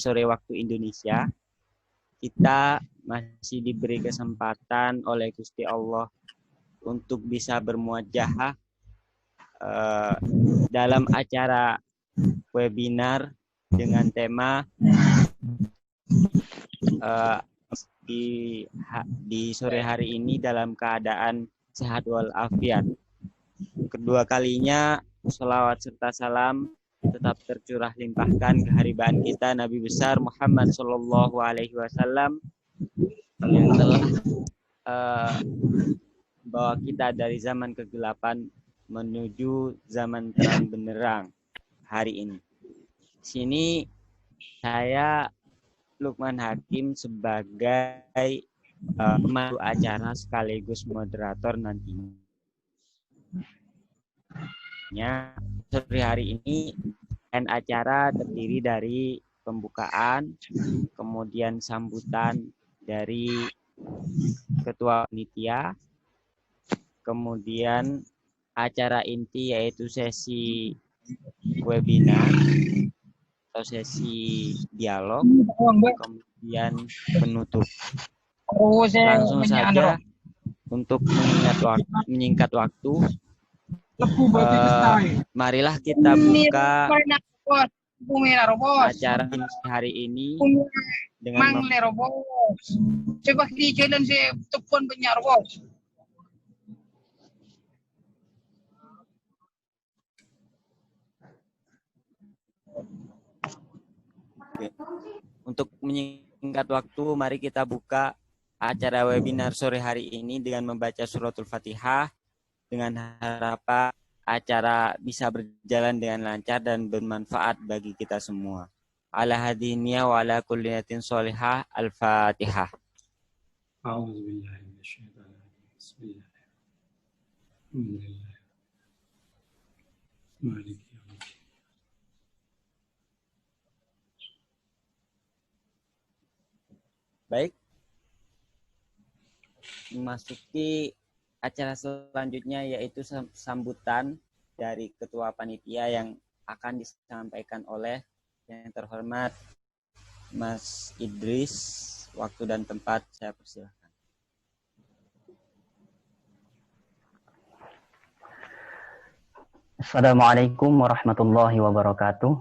sore waktu Indonesia, kita masih diberi kesempatan oleh Gusti Allah untuk bisa bermuajahah dalam acara webinar dengan tema di sore hari ini dalam keadaan sehat walafiat. Kedua kalinya sholawat serta salam tetap tercurah limpahkan keharibaan kita Nabi besar Muhammad Shallallahu Alaihi Wasallam yang telah bawa kita dari zaman kegelapan menuju zaman terang benderang hari ini. Di sini saya Lukman Hakim sebagai pemandu acara sekaligus moderator nantinya. Sore hari ini acara terdiri dari pembukaan, kemudian sambutan dari ketua panitia, kemudian acara inti yaitu sesi webinar atau sesi dialog, kemudian penutup. Langsung saja untuk menyingkat waktu. Marilah kita buka acara hari ini dengan coba di jalan saya telepon penyiar bos. Untuk menyingkat waktu, mari kita buka acara webinar sore hari ini dengan membaca suratul Fatihah dengan harapan acara bisa berjalan dengan lancar dan bermanfaat bagi kita semua. Ala hadiniya wa ala kulli niyatin sholihah. Al-Fatihah. A'udzubillahi minasyaitonir rajim. Bismillahirrahmanirrahim. Maliki yaumiddin. Baik. Memasuki acara selanjutnya yaitu sambutan dari ketua panitia yang akan disampaikan oleh yang terhormat Mas Idris. Waktu dan tempat saya persilahkan. Assalamualaikum warahmatullahi wabarakatuh.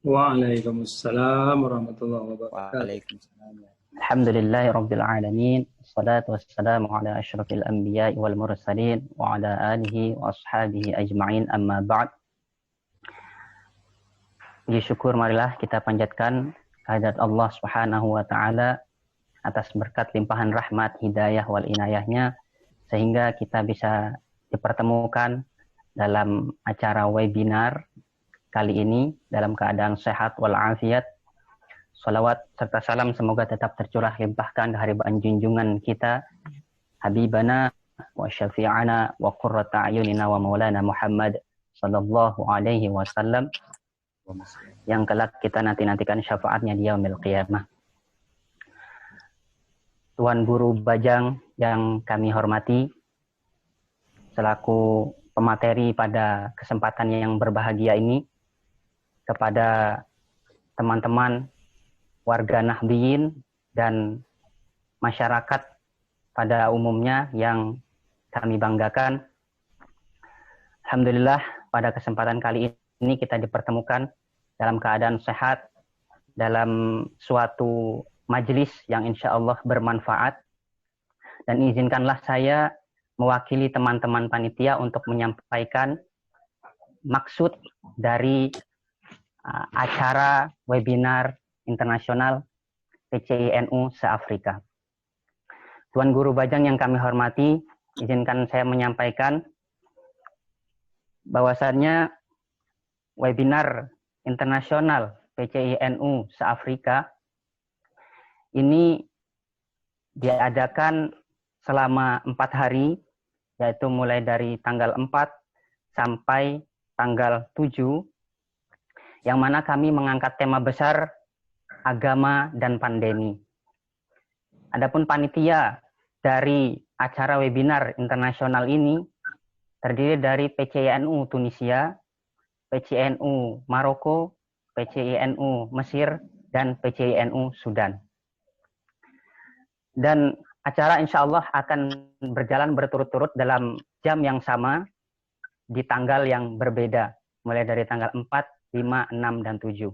Waalaikumsalam warahmatullahi wabarakatuh. Waalaikumsalam. Alhamdulillahi rabbil alamin. Wassalatu wassalamu ala asyrafil anbiya'i wal mursalin wa ala alihi wa ashabihi ajma'in, amma ba'd. Puji syukur marilah kita panjatkan kehadirat Allah Subhanahu wa taala atas berkat limpahan rahmat, hidayah wal inayahnya sehingga kita bisa dipertemukan dalam acara webinar kali ini dalam keadaan sehat wal afiat. Salawat serta salam semoga tetap tercurah limpahkan keharibaan junjungan kita Habibana wa syafi'ana wa qurrata ayunina wa maulana Muhammad sallallahu alaihi wasallam yang kelak kita nantikan syafaatnya di yaumil qiyamah. Tuan Guru Bajang yang kami hormati selaku pemateri pada kesempatan yang berbahagia ini, kepada teman-teman warga Nahdliyin dan masyarakat pada umumnya yang kami banggakan. Alhamdulillah pada kesempatan kali ini kita dipertemukan dalam keadaan sehat, dalam suatu majelis yang insya Allah bermanfaat, dan izinkanlah saya mewakili teman-teman panitia untuk menyampaikan maksud dari acara webinar internasional PCI-NU se-Afrika. Tuan Guru Bajang yang kami hormati, izinkan saya menyampaikan bahwasannya webinar internasional PCI-NU se-Afrika ini diadakan selama 4 hari, yaitu mulai dari tanggal 4 sampai tanggal 7, yang mana kami mengangkat tema besar agama dan pandemi. Adapun panitia dari acara webinar internasional ini terdiri dari PCI-NU Tunisia, PCI-NU Maroko, PCI-NU Mesir, dan PCINU Sudan. Dan acara insya Allah akan berjalan berturut-turut dalam jam yang sama di tanggal yang berbeda, mulai dari tanggal 4, 5, 6, dan 7.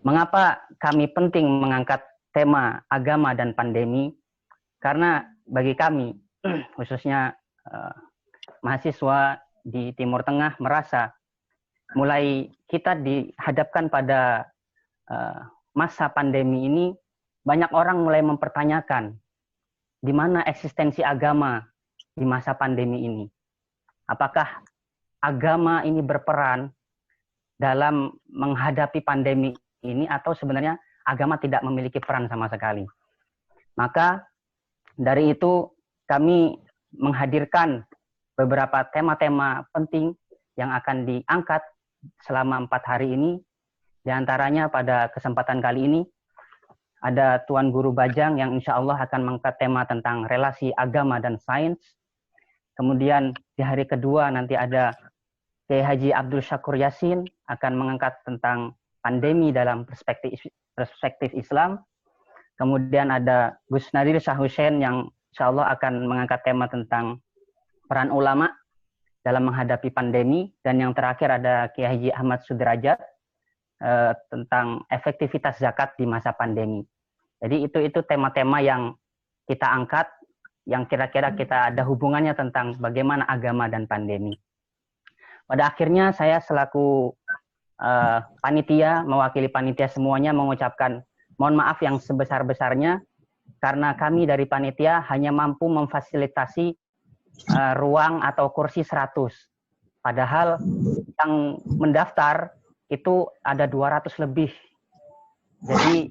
Mengapa kami penting mengangkat tema agama dan pandemi? Karena bagi kami, khususnya mahasiswa di Timur Tengah, merasa mulai kita dihadapkan pada masa pandemi ini, banyak orang mulai mempertanyakan di mana eksistensi agama di masa pandemi ini. Apakah agama ini berperan dalam menghadapi pandemi ini atau sebenarnya agama tidak memiliki peran sama sekali. Maka dari itu kami menghadirkan beberapa tema-tema penting yang akan diangkat selama 4 hari ini. Di antaranya pada kesempatan kali ini ada Tuan Guru Bajang yang insya Allah akan mengangkat tema tentang relasi agama dan sains. Kemudian di hari kedua nanti ada Kiai Haji Abdul Syakur Yasin akan mengangkat tentang pandemi dalam perspektif Islam. Kemudian ada Gus Nadir Shah Hussein yang insya Allah akan mengangkat tema tentang peran ulama dalam menghadapi pandemi. Dan yang terakhir ada Kiai Haji Ahmad Sudrajat tentang efektivitas zakat di masa pandemi. Jadi itu tema-tema yang kita angkat, yang kira-kira kita ada hubungannya tentang bagaimana agama dan pandemi. Pada akhirnya saya selaku panitia, mewakili panitia semuanya mengucapkan mohon maaf yang sebesar-besarnya karena kami dari panitia hanya mampu memfasilitasi ruang atau kursi 100. Padahal yang mendaftar itu ada 200 lebih. Jadi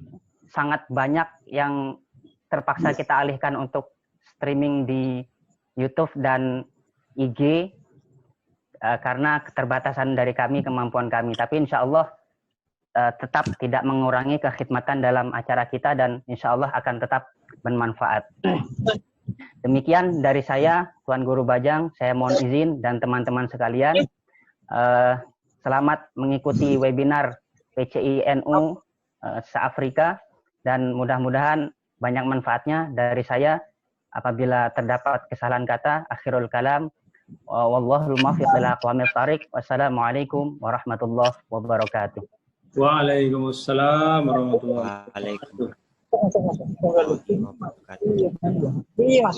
sangat banyak yang terpaksa kita alihkan untuk streaming di YouTube dan IG karena keterbatasan dari kami, kemampuan kami. Tapi insya Allah tetap tidak mengurangi kekhidmatan dalam acara kita dan insya Allah akan tetap bermanfaat. Demikian dari saya, Tuan Guru Bajang. Saya mohon izin dan teman-teman sekalian. Selamat mengikuti webinar PCINU se-Afrika dan mudah-mudahan banyak manfaatnya dari saya. Apabila terdapat kesalahan kata, akhirul kalam. Wallahul muwaffiq ila aqwamit thariq. Wassalamualaikum warahmatullahi wabarakatuh. Waalaikumsalam warahmatullahi wabarakatuh. Terima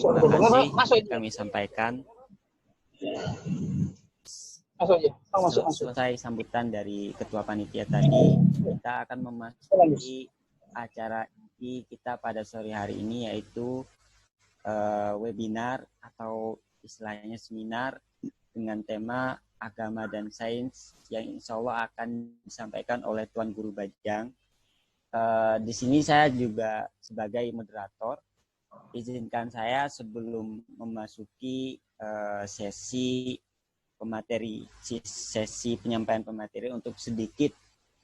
kasih kami sampaikan. Selesai sambutan dari Ketua Panitia tadi, kita akan memasuki acara kita pada sore hari ini, yaitu webinar atau istilahnya seminar dengan tema agama dan sains yang insya Allah akan disampaikan oleh Tuan Guru Bajang. Di sini saya juga sebagai moderator. Izinkan saya sebelum memasuki sesi penyampaian pemateri untuk sedikit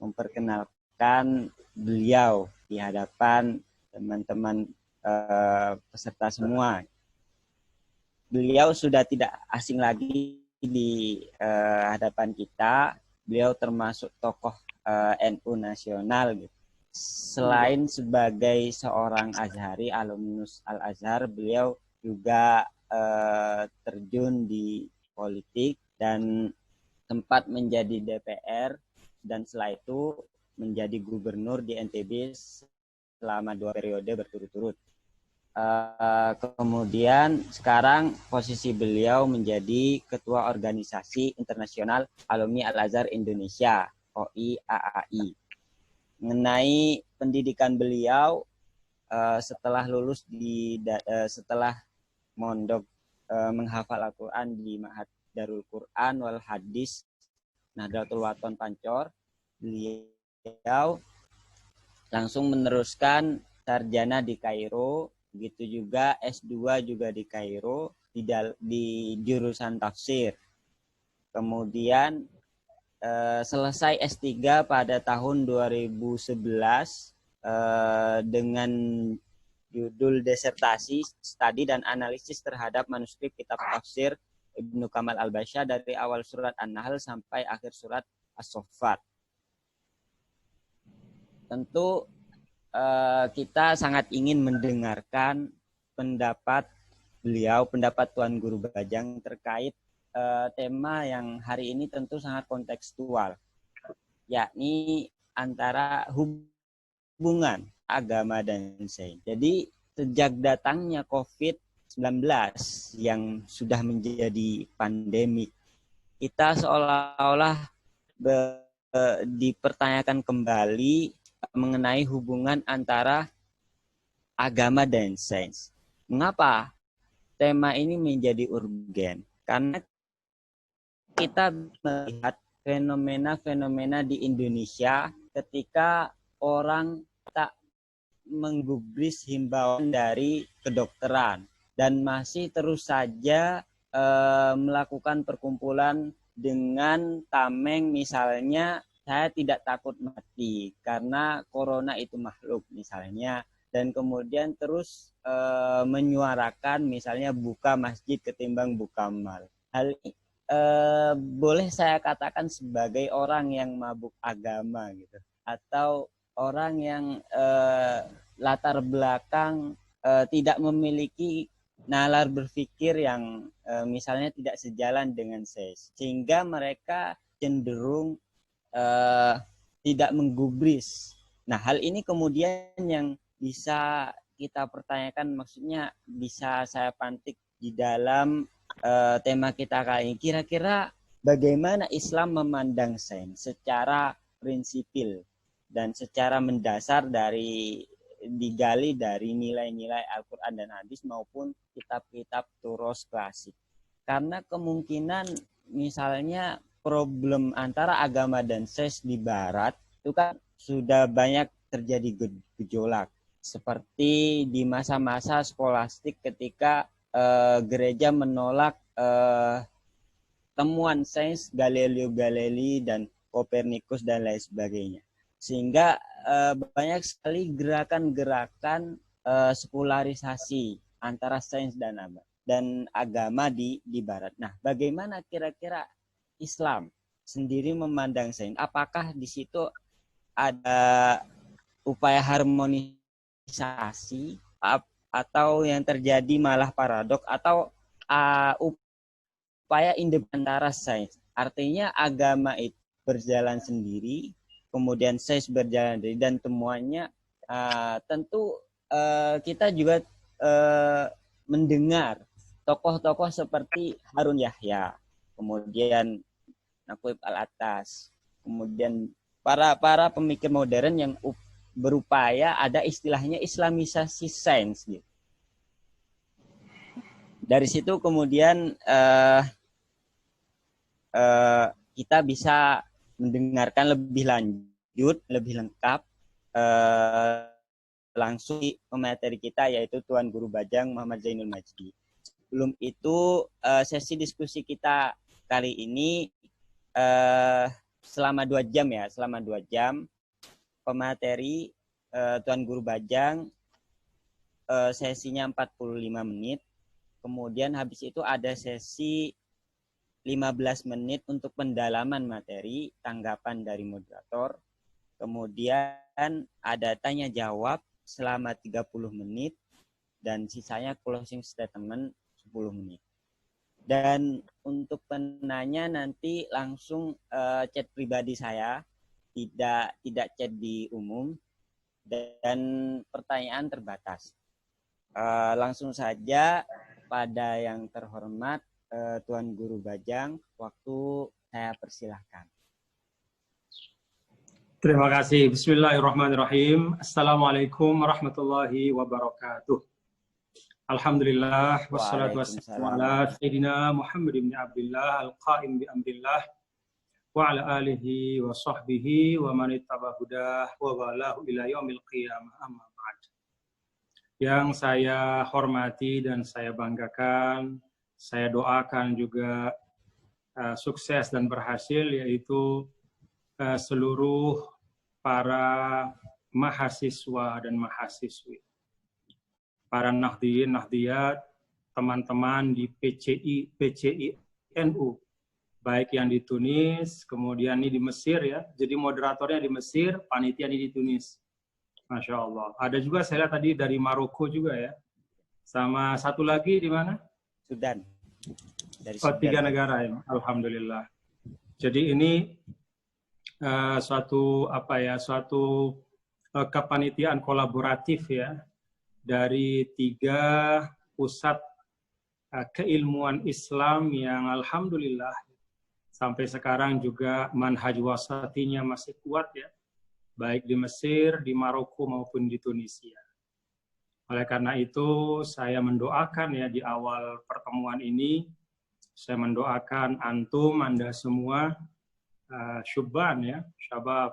memperkenalkan beliau di hadapan teman-teman peserta semua. Beliau sudah tidak asing lagi di hadapan kita. Beliau termasuk tokoh NU nasional. Selain sebagai seorang Azhari, alumnus Al-Azhar, beliau juga terjun di politik dan sempat menjadi DPR dan setelah itu menjadi gubernur di NTB selama 2 periode berturut-turut. Kemudian sekarang posisi beliau menjadi Ketua Organisasi Internasional Alumni Al-Azhar Indonesia, OIAAI. Mengenai pendidikan beliau, setelah lulus setelah mondok menghafal Al-Quran di Ma'had Darul Quran wal Hadis Nahdlatul Wathon Pancor, beliau langsung meneruskan sarjana di Kairo, begitu juga S2 juga di Kairo di jurusan tafsir. Kemudian selesai S3 pada tahun 2011 dengan judul desertasi studi dan analisis terhadap manuskrip kitab tafsir Ibnu Kamal Al-Basyah dari awal surat An-Nahl sampai akhir surat As-Saffat. tentu kita sangat ingin mendengarkan pendapat beliau, pendapat Tuan Guru Bajang terkait tema yang hari ini tentu sangat kontekstual, yakni antara hubungan agama dan sains. Jadi sejak datangnya COVID-19 yang sudah menjadi pandemik, kita seolah-olah dipertanyakan kembali mengenai hubungan antara agama dan sains. Mengapa tema ini menjadi urgen? Karena kita melihat fenomena-fenomena di Indonesia ketika orang tak menggubris himbauan dari kedokteran dan masih terus saja melakukan perkumpulan dengan tameng, misalnya saya tidak takut mati karena corona itu makhluk misalnya, dan kemudian terus menyuarakan misalnya buka masjid ketimbang buka mal. Hal ini boleh saya katakan sebagai orang yang mabuk agama gitu, atau orang yang latar belakang tidak memiliki nalar berpikir yang misalnya tidak sejalan dengan sains, sehingga mereka cenderung tidak menggubris. Nah, hal ini kemudian yang bisa kita pertanyakan, maksudnya bisa saya pantik di dalam tema kita kali ini. Kira-kira bagaimana Islam memandang sains secara prinsipil dan secara mendasar digali dari nilai-nilai Al-Quran dan Hadis maupun kitab-kitab turos klasik. Karena kemungkinan misalnya problem antara agama dan sains di Barat itu kan sudah banyak terjadi gejolak. Seperti di masa-masa skolastik ketika gereja menolak temuan sains Galileo Galilei dan Kopernikus dan lain sebagainya. Sehingga banyak sekali gerakan-gerakan sekularisasi antara sains dan agama di Barat. Nah, bagaimana kira-kira Islam sendiri memandang sains? Apakah di situ ada upaya harmonisasi atau yang terjadi malah paradok, atau upaya independen antara sains? Artinya agama itu berjalan sendiri, kemudian sains berjalan sendiri, dan temuannya tentu kita juga mendengar tokoh-tokoh seperti Harun Yahya, kemudian Naquib Al-Attas, kemudian para pemikir modern yang berupaya ada istilahnya islamisasi sains gitu. Dari situ kemudian kita bisa mendengarkan lebih lanjut, lebih lengkap langsung di pemateri kita, yaitu Tuan Guru Bajang Muhammad Zainul Majdi. Sebelum itu sesi diskusi kita kali ini selama 2 jam ya, selama 2 jam pemateri Tuan Guru Bajang sesinya 45 menit. Kemudian habis itu ada sesi 15 menit untuk pendalaman materi, tanggapan dari moderator. Kemudian ada tanya jawab selama 30 menit dan sisanya closing statement 10 menit. Dan untuk penanya nanti langsung chat pribadi saya, tidak chat di umum, dan pertanyaan terbatas. Langsung saja pada yang terhormat Tuan Guru Bajang, waktu saya persilahkan. Terima kasih. Bismillahirrahmanirrahim. Assalamualaikum warahmatullahi wabarakatuh. Alhamdulillah wassalatu wassalamu ala sayyidina Muhammad bin Abdullah al-qaim bi amrillah wa ala alihi wa sahbihi wa man ittaba hudah wa walahu ila yaumil qiyamah, amma ba'd. Yang saya hormati dan saya banggakan, saya doakan juga sukses dan berhasil, yaitu seluruh para mahasiswa dan mahasiswi, para nahdien, nahdiyat, teman-teman di PCI NU, baik yang di Tunis, kemudian ini di Mesir ya. Jadi moderatornya di Mesir, panitia di Tunis. Masya Allah. Ada juga saya lihat tadi dari Maroko juga ya. Sama satu lagi di mana? Sudan. Dari Oh, Sudan. 3 negara ya. Alhamdulillah. Jadi ini suatu kepanitiaan kolaboratif ya dari 3 pusat keilmuan Islam yang alhamdulillah sampai sekarang juga manhaj wasatinya masih kuat ya, baik di Mesir, di Maroko maupun di Tunisia. Oleh karena itu saya mendoakan ya di awal pertemuan ini, saya mendoakan antum, Anda semua, syubban ya, syabab,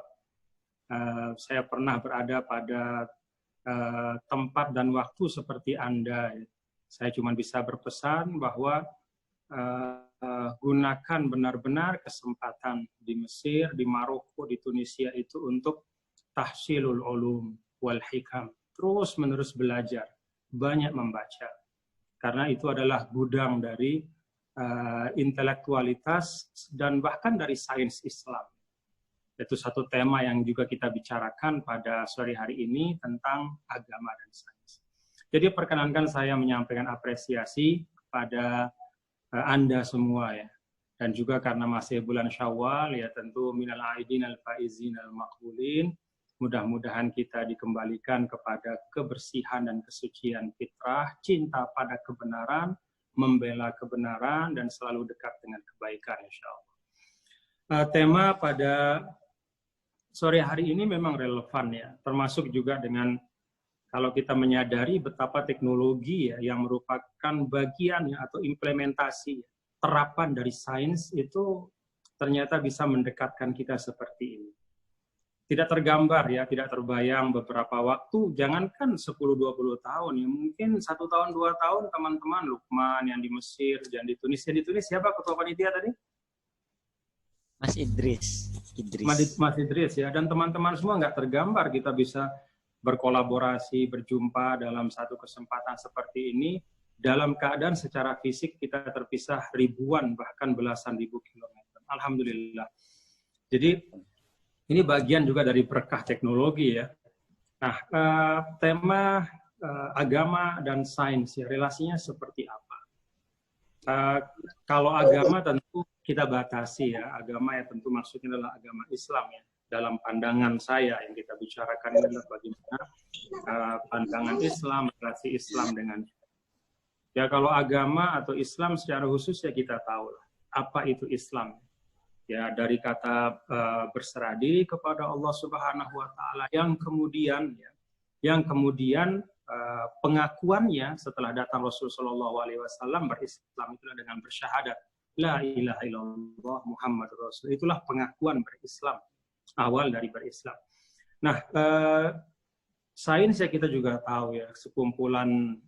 saya pernah berada pada tempat dan waktu seperti Anda. Saya cuma bisa berpesan bahwa gunakan benar-benar kesempatan di Mesir, di Maroko, di Tunisia itu untuk tahsilul ulum wal hikam. Terus menerus belajar, banyak membaca. Karena itu adalah gudang dari intelektualitas dan bahkan dari sains Islam. Itu satu tema yang juga kita bicarakan pada sore hari ini tentang agama dan sains. Jadi perkenankan saya menyampaikan apresiasi kepada Anda semua ya. Dan juga karena masih bulan Syawal ya tentu minal aidin al faizin al maqbulin. Mudah-mudahan kita dikembalikan kepada kebersihan dan kesucian fitrah, cinta pada kebenaran, membela kebenaran dan selalu dekat dengan kebaikan insyaallah. Tema pada sore hari ini memang relevan ya, termasuk juga dengan kalau kita menyadari betapa teknologi ya yang merupakan bagian ya, atau implementasi terapan dari sains itu ternyata bisa mendekatkan kita seperti ini. Tidak tergambar ya, tidak terbayang beberapa waktu, jangankan 10-20 tahun ya, mungkin 1 tahun 2 tahun teman-teman Lukman yang di Mesir dan di Tunisia. Di Tunisia siapa ketua panitia tadi? Mas Idris. Mas Idris ya, dan teman-teman semua nggak tergambar kita bisa berkolaborasi, berjumpa dalam satu kesempatan seperti ini, dalam keadaan secara fisik kita terpisah ribuan, bahkan belasan ribu kilometer. Alhamdulillah. Jadi, ini bagian juga dari berkah teknologi ya. Nah, tema agama dan sains, ya, relasinya seperti apa? Kalau agama tentu kita batasi ya, agama ya tentu maksudnya adalah agama Islam ya. Dalam pandangan saya yang kita bicarakan adalah bagaimana pandangan Islam, relasi Islam dengan ya kalau agama atau Islam secara khusus ya kita tahu apa itu Islam. Ya dari kata berserah diri kepada Allah Subhanahu wa taala yang kemudian pengakuannya setelah datang Rasulullah Shallallahu alaihi wasallam berislam itulah dengan bersyahadat la ilaha illallah Muhammadur Rasul. Itulah pengakuan berislam. Awal dari berislam. Nah, sains ya kita juga tahu ya, sekumpulan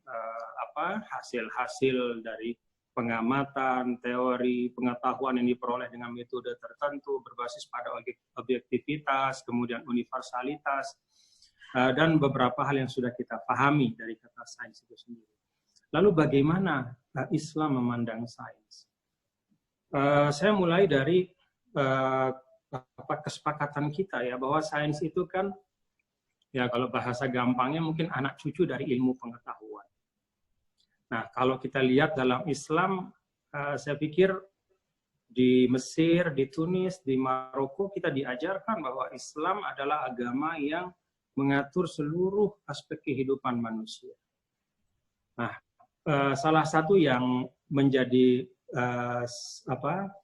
hasil-hasil dari pengamatan, teori, pengetahuan yang diperoleh dengan metode tertentu berbasis pada objektivitas, kemudian universalitas, dan beberapa hal yang sudah kita pahami dari kata sains itu sendiri. Lalu bagaimana Islam memandang sains? Saya mulai dari kesepakatan kita ya bahwa sains itu kan ya kalau bahasa gampangnya mungkin anak cucu dari ilmu pengetahuan. Nah kalau kita lihat dalam Islam, saya pikir di Mesir, di Tunis, di Maroko kita diajarkan bahwa Islam adalah agama yang mengatur seluruh aspek kehidupan manusia. Nah salah satu yang menjadi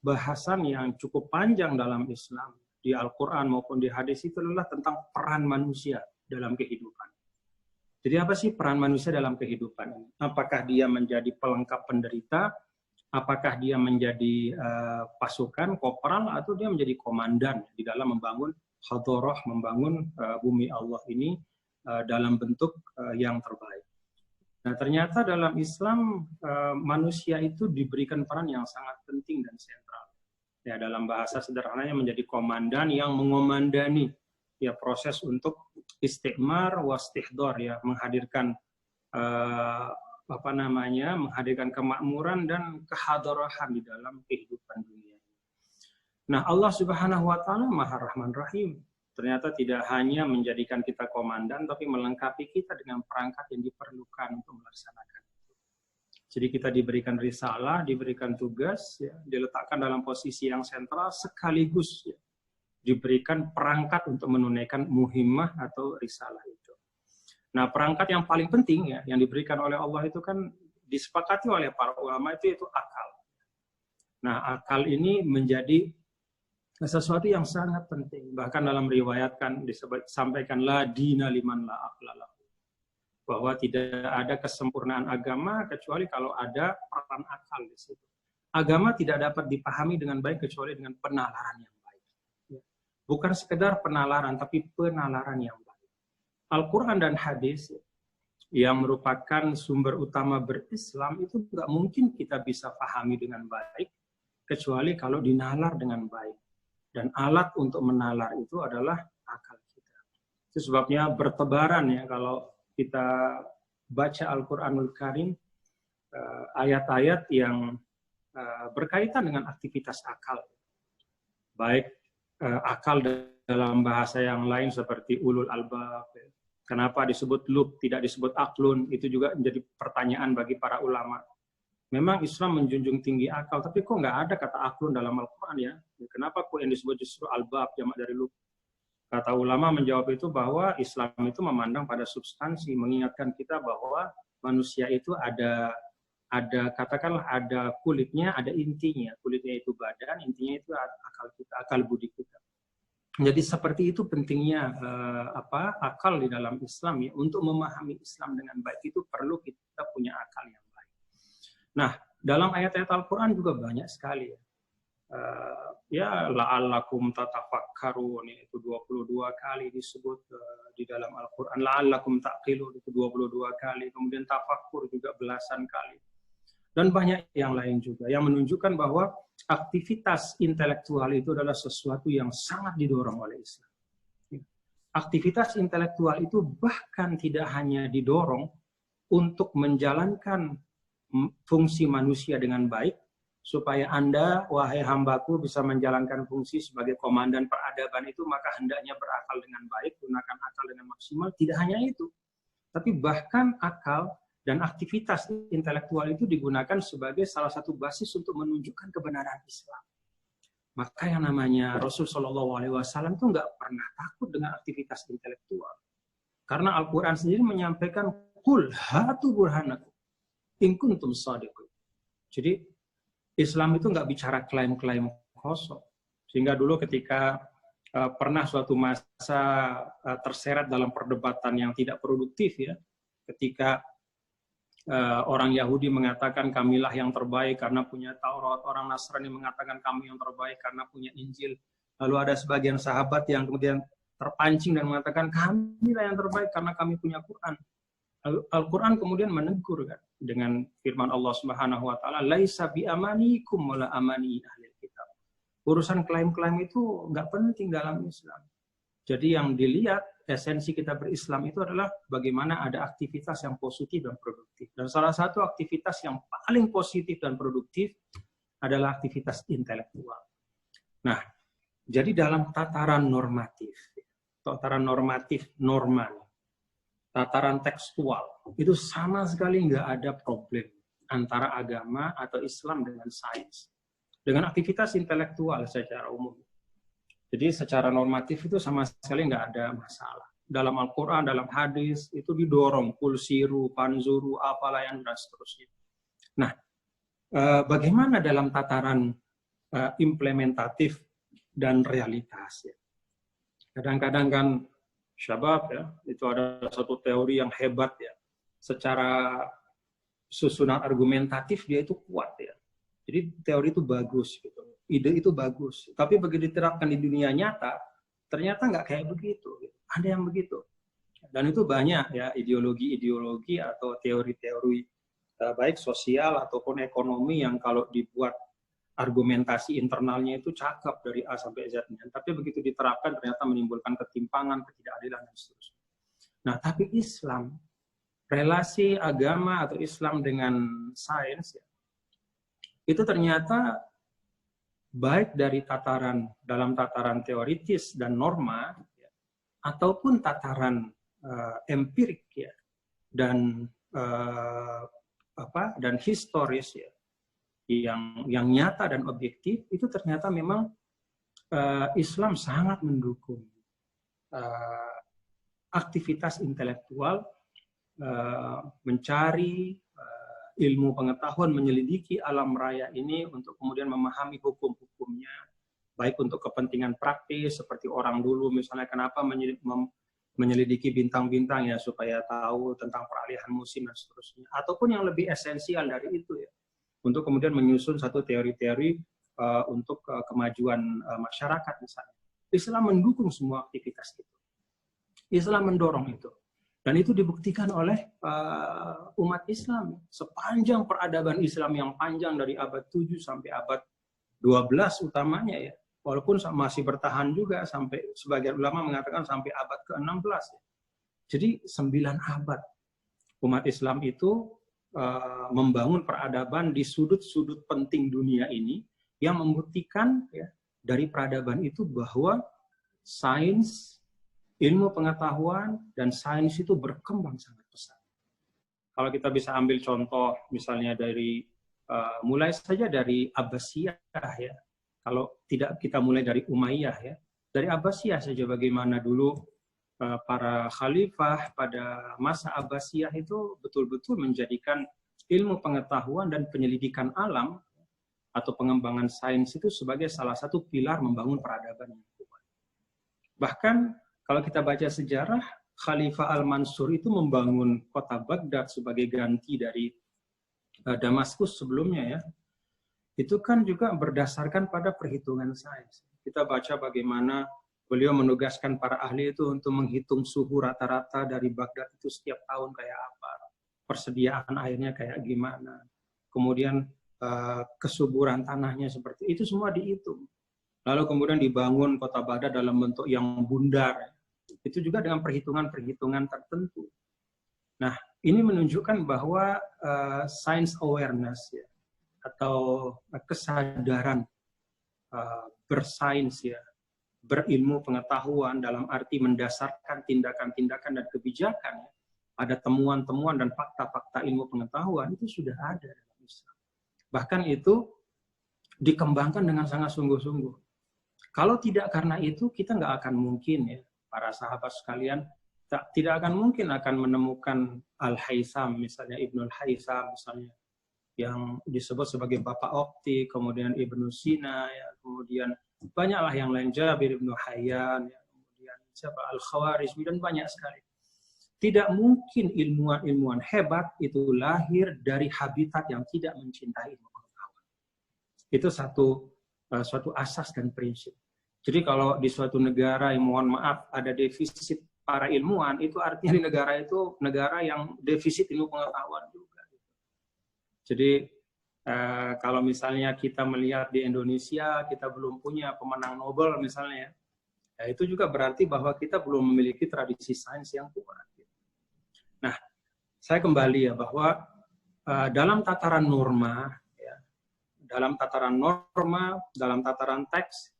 bahasan yang cukup panjang dalam Islam di Al-Quran maupun di hadis itu adalah tentang peran manusia dalam kehidupan. Jadi apa sih peran manusia dalam kehidupan? Apakah dia menjadi pelengkap penderita? Apakah dia menjadi pasukan, kopral, atau dia menjadi komandan di dalam membangun hadharah, membangun bumi Allah ini dalam bentuk yang terbaik. Nah, ternyata dalam Islam manusia itu diberikan peran yang sangat penting dan sentral. Ya, dalam bahasa sederhananya menjadi komandan yang mengomandani ya proses untuk istikmar wastihdor ya, menghadirkan menghadirkan kemakmuran dan kehadarahan di dalam kehidupan dunia. Nah, Allah Subhanahu wa taala Maha Rahman Rahim. ternyata tidak hanya menjadikan kita komandan, tapi melengkapi kita dengan perangkat yang diperlukan untuk melaksanakan. Jadi kita diberikan risalah, diberikan tugas, ya, diletakkan dalam posisi yang sentral, sekaligus ya, diberikan perangkat untuk menunaikan muhimmah atau risalah itu. Nah, perangkat yang paling penting ya, yang diberikan oleh Allah itu kan disepakati oleh para ulama itu akal. Nah, akal ini menjadi sesuatu yang sangat penting. Bahkan dalam riwayat kan disampaikan la dina liman la aqla lahu. Bahwa tidak ada kesempurnaan agama kecuali kalau ada peran akal di situ. Agama tidak dapat dipahami dengan baik kecuali dengan penalaran yang baik. Bukan sekedar penalaran, tapi penalaran yang baik. Al-Quran dan hadis yang merupakan sumber utama berislam itu nggak mungkin kita bisa pahami dengan baik kecuali kalau dinalar dengan baik. Dan alat untuk menalar itu adalah akal kita. Itu sebabnya bertebaran ya kalau kita baca Al-Quranul Karim, ayat-ayat yang berkaitan dengan aktivitas akal. Baik akal dalam bahasa yang lain seperti ulul albab. Kenapa disebut lub, tidak disebut aklun, itu juga menjadi pertanyaan bagi para ulama. Memang Islam menjunjung tinggi akal, tapi kok nggak ada kata aklun dalam Al-Quran ya? Kenapa kok yang disebut justru albab, jamak dari lub? Kata ulama menjawab itu bahwa Islam itu memandang pada substansi, mengingatkan kita bahwa manusia itu ada katakanlah ada kulitnya, ada intinya. Kulitnya itu badan, intinya itu akal kita, akal budi kita. Jadi seperti itu pentingnya akal di dalam Islam ya. Untuk memahami Islam dengan baik itu perlu kita punya akal yang baik. Nah, dalam ayat-ayat Al-Quran juga banyak sekali ya. Ya la'allakum tatafakkarun itu 22 kali disebut di dalam Al-Quran. La'allakum taqilun itu 22 kali. Kemudian tafakkur juga belasan kali. Dan banyak yang lain juga yang menunjukkan bahwa aktivitas intelektual itu adalah sesuatu yang sangat didorong oleh Islam. Aktivitas intelektual itu bahkan tidak hanya didorong untuk menjalankan fungsi manusia dengan baik, supaya Anda, wahai hambaku, bisa menjalankan fungsi sebagai komandan peradaban itu, maka hendaknya berakal dengan baik, gunakan akal dengan maksimal. Tidak hanya itu, tapi bahkan akal dan aktivitas intelektual itu digunakan sebagai salah satu basis untuk menunjukkan kebenaran Islam. Maka yang namanya Rasul Shallallahu Alaihi Wasallam itu nggak pernah takut dengan aktivitas intelektual, karena Al-Quran sendiri menyampaikan kul hatu burhanakum in kuntum shadiqin. Jadi Islam itu nggak bicara klaim-klaim kosong. Sehingga dulu ketika pernah suatu masa terseret dalam perdebatan yang tidak produktif ya, ketika orang Yahudi mengatakan kamilah yang terbaik karena punya Taurat, orang Nasrani mengatakan kami yang terbaik karena punya Injil. Lalu ada sebagian sahabat yang kemudian terpancing dan mengatakan kamilah yang terbaik karena kami punya Quran. Al-Quran kemudian menegur kan dengan firman Allah Subhanahu wa taala, laisa bi amanikum wala amani ahlil kitab. Urusan klaim-klaim itu nggak penting dalam Islam. Jadi yang dilihat esensi kita berislam itu adalah bagaimana ada aktivitas yang positif dan produktif. Dan salah satu aktivitas yang paling positif dan produktif adalah aktivitas intelektual. Nah, jadi dalam tataran normatif norma, tataran tekstual, itu sama sekali nggak ada problem antara agama atau Islam dengan sains, dengan aktivitas intelektual secara umum. Jadi secara normatif itu sama sekali nggak ada masalah. Dalam Al-Quran, dalam hadis, itu didorong, kulsiru, panzuru, apalah yang dan seterusnya. Nah, bagaimana dalam tataran implementatif dan realitas? Ya? Kadang-kadang kan syabab ya, itu ada satu teori yang hebat ya. Secara susunan argumentatif dia itu kuat ya. Jadi teori itu bagus gitu. Ide itu bagus. Tapi begitu diterapkan di dunia nyata, ternyata nggak kayak begitu. Ada yang begitu. Dan itu banyak ya ideologi-ideologi atau teori-teori baik sosial ataupun ekonomi yang kalau dibuat argumentasi internalnya itu cakep dari A sampai Z-nya. Tapi begitu diterapkan ternyata menimbulkan ketimpangan, ketidakadilan dan seterusnya. Nah, tapi Islam, relasi agama atau Islam dengan sains ya, itu ternyata baik dari dalam tataran teoritis dan norma, ya, ataupun tataran empirik ya, dan dan historis ya, yang nyata dan objektif, itu ternyata memang Islam sangat mendukung aktivitas intelektual, mencari ilmu pengetahuan, menyelidiki alam raya ini untuk kemudian memahami hukum-hukumnya, baik untuk kepentingan praktis seperti orang dulu misalnya kenapa menyelidiki bintang-bintang ya supaya tahu tentang peralihan musim dan seterusnya, ataupun yang lebih esensial dari itu ya, untuk kemudian menyusun satu teori-teori untuk kemajuan masyarakat misalnya. Islam mendukung semua aktivitas itu. Islam mendorong itu. Dan itu dibuktikan oleh umat Islam. Sepanjang peradaban Islam yang panjang dari abad 7 sampai abad 12 utamanya ya. Walaupun masih bertahan juga sampai sebagian ulama mengatakan sampai abad ke-16. Jadi 9 abad umat Islam itu membangun peradaban di sudut-sudut penting dunia ini yang membuktikan ya, dari peradaban itu bahwa sains, ilmu pengetahuan, dan sains itu berkembang sangat pesat. Kalau kita bisa ambil contoh misalnya dari mulai saja dari Abbasiyah ya. Kalau tidak kita mulai dari Umayyah ya, dari Abbasiyah saja bagaimana dulu para khalifah pada masa Abbasiyah itu betul-betul menjadikan ilmu pengetahuan dan penyelidikan alam atau pengembangan sains itu sebagai salah satu pilar membangun peradaban yang kuat. Bahkan kalau kita baca sejarah, Khalifah Al-Mansur itu membangun kota Baghdad sebagai ganti dari Damaskus sebelumnya ya. Itu kan juga berdasarkan pada perhitungan sains. Kita baca bagaimana beliau menugaskan para ahli itu untuk menghitung suhu rata-rata dari Baghdad itu setiap tahun kayak apa, persediaan airnya kayak gimana, kemudian kesuburan tanahnya seperti itu, semua dihitung. Lalu kemudian dibangun kota Baghdad dalam bentuk yang bundar, itu juga dengan perhitungan-perhitungan tertentu. Nah, ini menunjukkan bahwa science awareness ya, atau kesadaran bersains ya, berilmu pengetahuan dalam arti mendasarkan tindakan-tindakan dan kebijakan ya, ada temuan-temuan dan fakta-fakta ilmu pengetahuan itu sudah ada dalam Islam. Bahkan itu dikembangkan dengan sangat sungguh-sungguh. Kalau tidak karena itu kita nggak akan mungkin ya, para sahabat sekalian, tidak akan mungkin akan menemukan Al-Haytham misalnya, Ibnul Haytham misalnya, yang disebut sebagai Bapak Optik, kemudian Ibnu Sina, ya, kemudian banyaklah yang lain, Jabir Ibnu Hayyan, ya, kemudian siapa Al-Khawarizmi, dan banyak sekali. Tidak mungkin ilmuwan-ilmuwan hebat itu lahir dari habitat yang tidak mencintai ilmu pengetahuan. Itu suatu asas dan prinsip. Jadi kalau di suatu negara yang mohon maaf ada defisit para ilmuwan, itu artinya di negara itu negara yang defisit ilmu pengetahuan juga. Jadi kalau misalnya kita melihat di Indonesia kita belum punya pemenang Nobel misalnya, ya itu juga berarti bahwa kita belum memiliki tradisi sains yang kuat. Nah, saya kembali ya bahwa dalam tataran norma, ya, dalam tataran teks,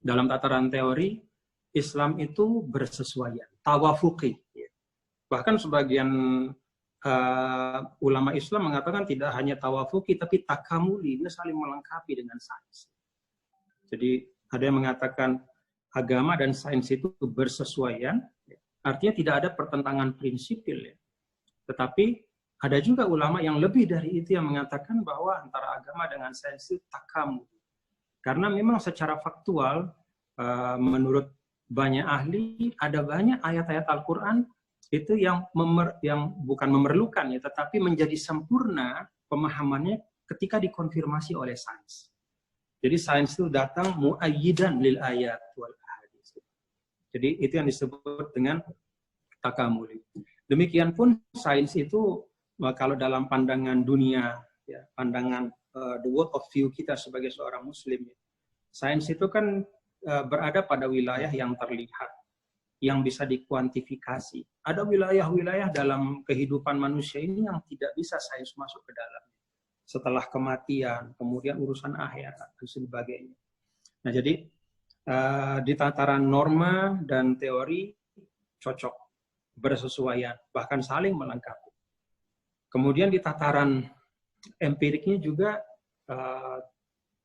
dalam tataran teori, Islam itu bersesuaian, tawafuqi. Ya. Bahkan sebagian ulama Islam mengatakan tidak hanya tawafuki tapi takamuli, dia saling melengkapi dengan sains. Jadi ada yang mengatakan agama dan sains itu bersesuaian, artinya tidak ada pertentangan prinsipil ya. Tetapi ada juga ulama yang lebih dari itu yang mengatakan bahwa antara agama dengan sains itu takamuli. Karena memang secara faktual menurut banyak ahli ada banyak ayat-ayat Al-Qur'an itu yang bukan memerlukan ya, tetapi menjadi sempurna pemahamannya ketika dikonfirmasi oleh sains. Jadi sains itu datang muayyidan lil ayat wal ahadits. Jadi itu yang disebut dengan takamuli. Demikian pun sains itu kalau dalam pandangan dunia ya, pandangan the world of view kita sebagai seorang muslim ya, sains itu kan berada pada wilayah yang terlihat, yang bisa dikuantifikasi. Ada wilayah-wilayah dalam kehidupan manusia ini yang tidak bisa sains masuk ke dalamnya. Setelah kematian, kemudian urusan akhirat dan sebagainya. Nah, jadi Di tataran norma dan teori cocok, bersesuaian, bahkan saling melengkapi. Kemudian di tataran empiriknya juga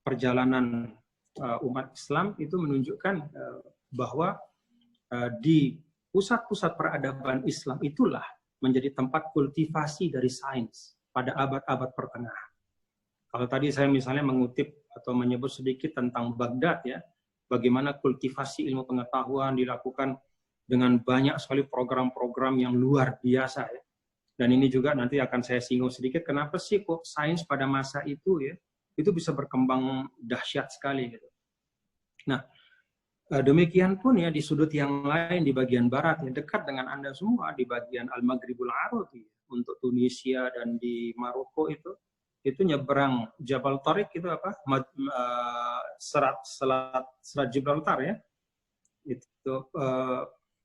perjalanan umat Islam itu menunjukkan bahwa di pusat-pusat peradaban Islam itulah menjadi tempat kultivasi dari sains pada abad-abad pertengahan. Kalau tadi saya misalnya mengutip atau menyebut sedikit tentang Baghdad ya, bagaimana kultivasi ilmu pengetahuan dilakukan dengan banyak sekali program-program yang luar biasa ya. Dan ini juga nanti akan saya singgung sedikit kenapa sih kok sains pada masa itu ya itu bisa berkembang dahsyat sekali gitu. Nah, demikian pun ya di sudut yang lain di bagian barat ya dekat dengan Anda semua di bagian Al-Maghribul Arabi untuk Tunisia dan di Maroko itu nyebrang Jabal Tariq itu apa? Selat Gibraltar ya. Itu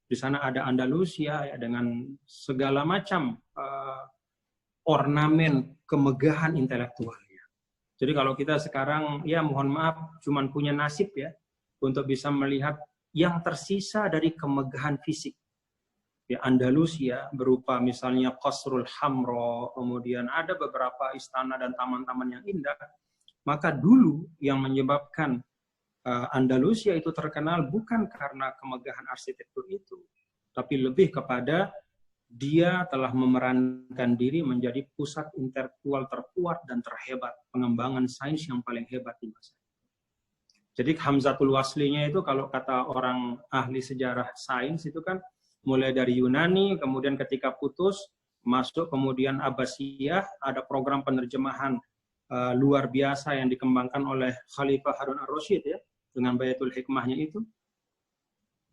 di sana ada Andalusia ya dengan segala macam ornamen kemegahan intelektualnya. Jadi kalau kita sekarang ya mohon maaf cuman punya nasib ya untuk bisa melihat yang tersisa dari kemegahan fisik. Ya, Andalusia berupa misalnya Qasrul Hamra, kemudian ada beberapa istana dan taman-taman yang indah. Maka dulu yang menyebabkan Andalusia itu terkenal bukan karena kemegahan arsitektur itu, tapi lebih kepada dia telah memerankan diri menjadi pusat intelektual terkuat dan terhebat, pengembangan sains yang paling hebat di masa itu. Jadi Hamzatul Waslinya itu kalau kata orang ahli sejarah sains itu kan mulai dari Yunani, kemudian ketika putus, masuk kemudian Abbasiyah, ada program penerjemahan luar biasa yang dikembangkan oleh Khalifah Harun ar-Rasyid ya, dengan Bayatul Hikmahnya itu.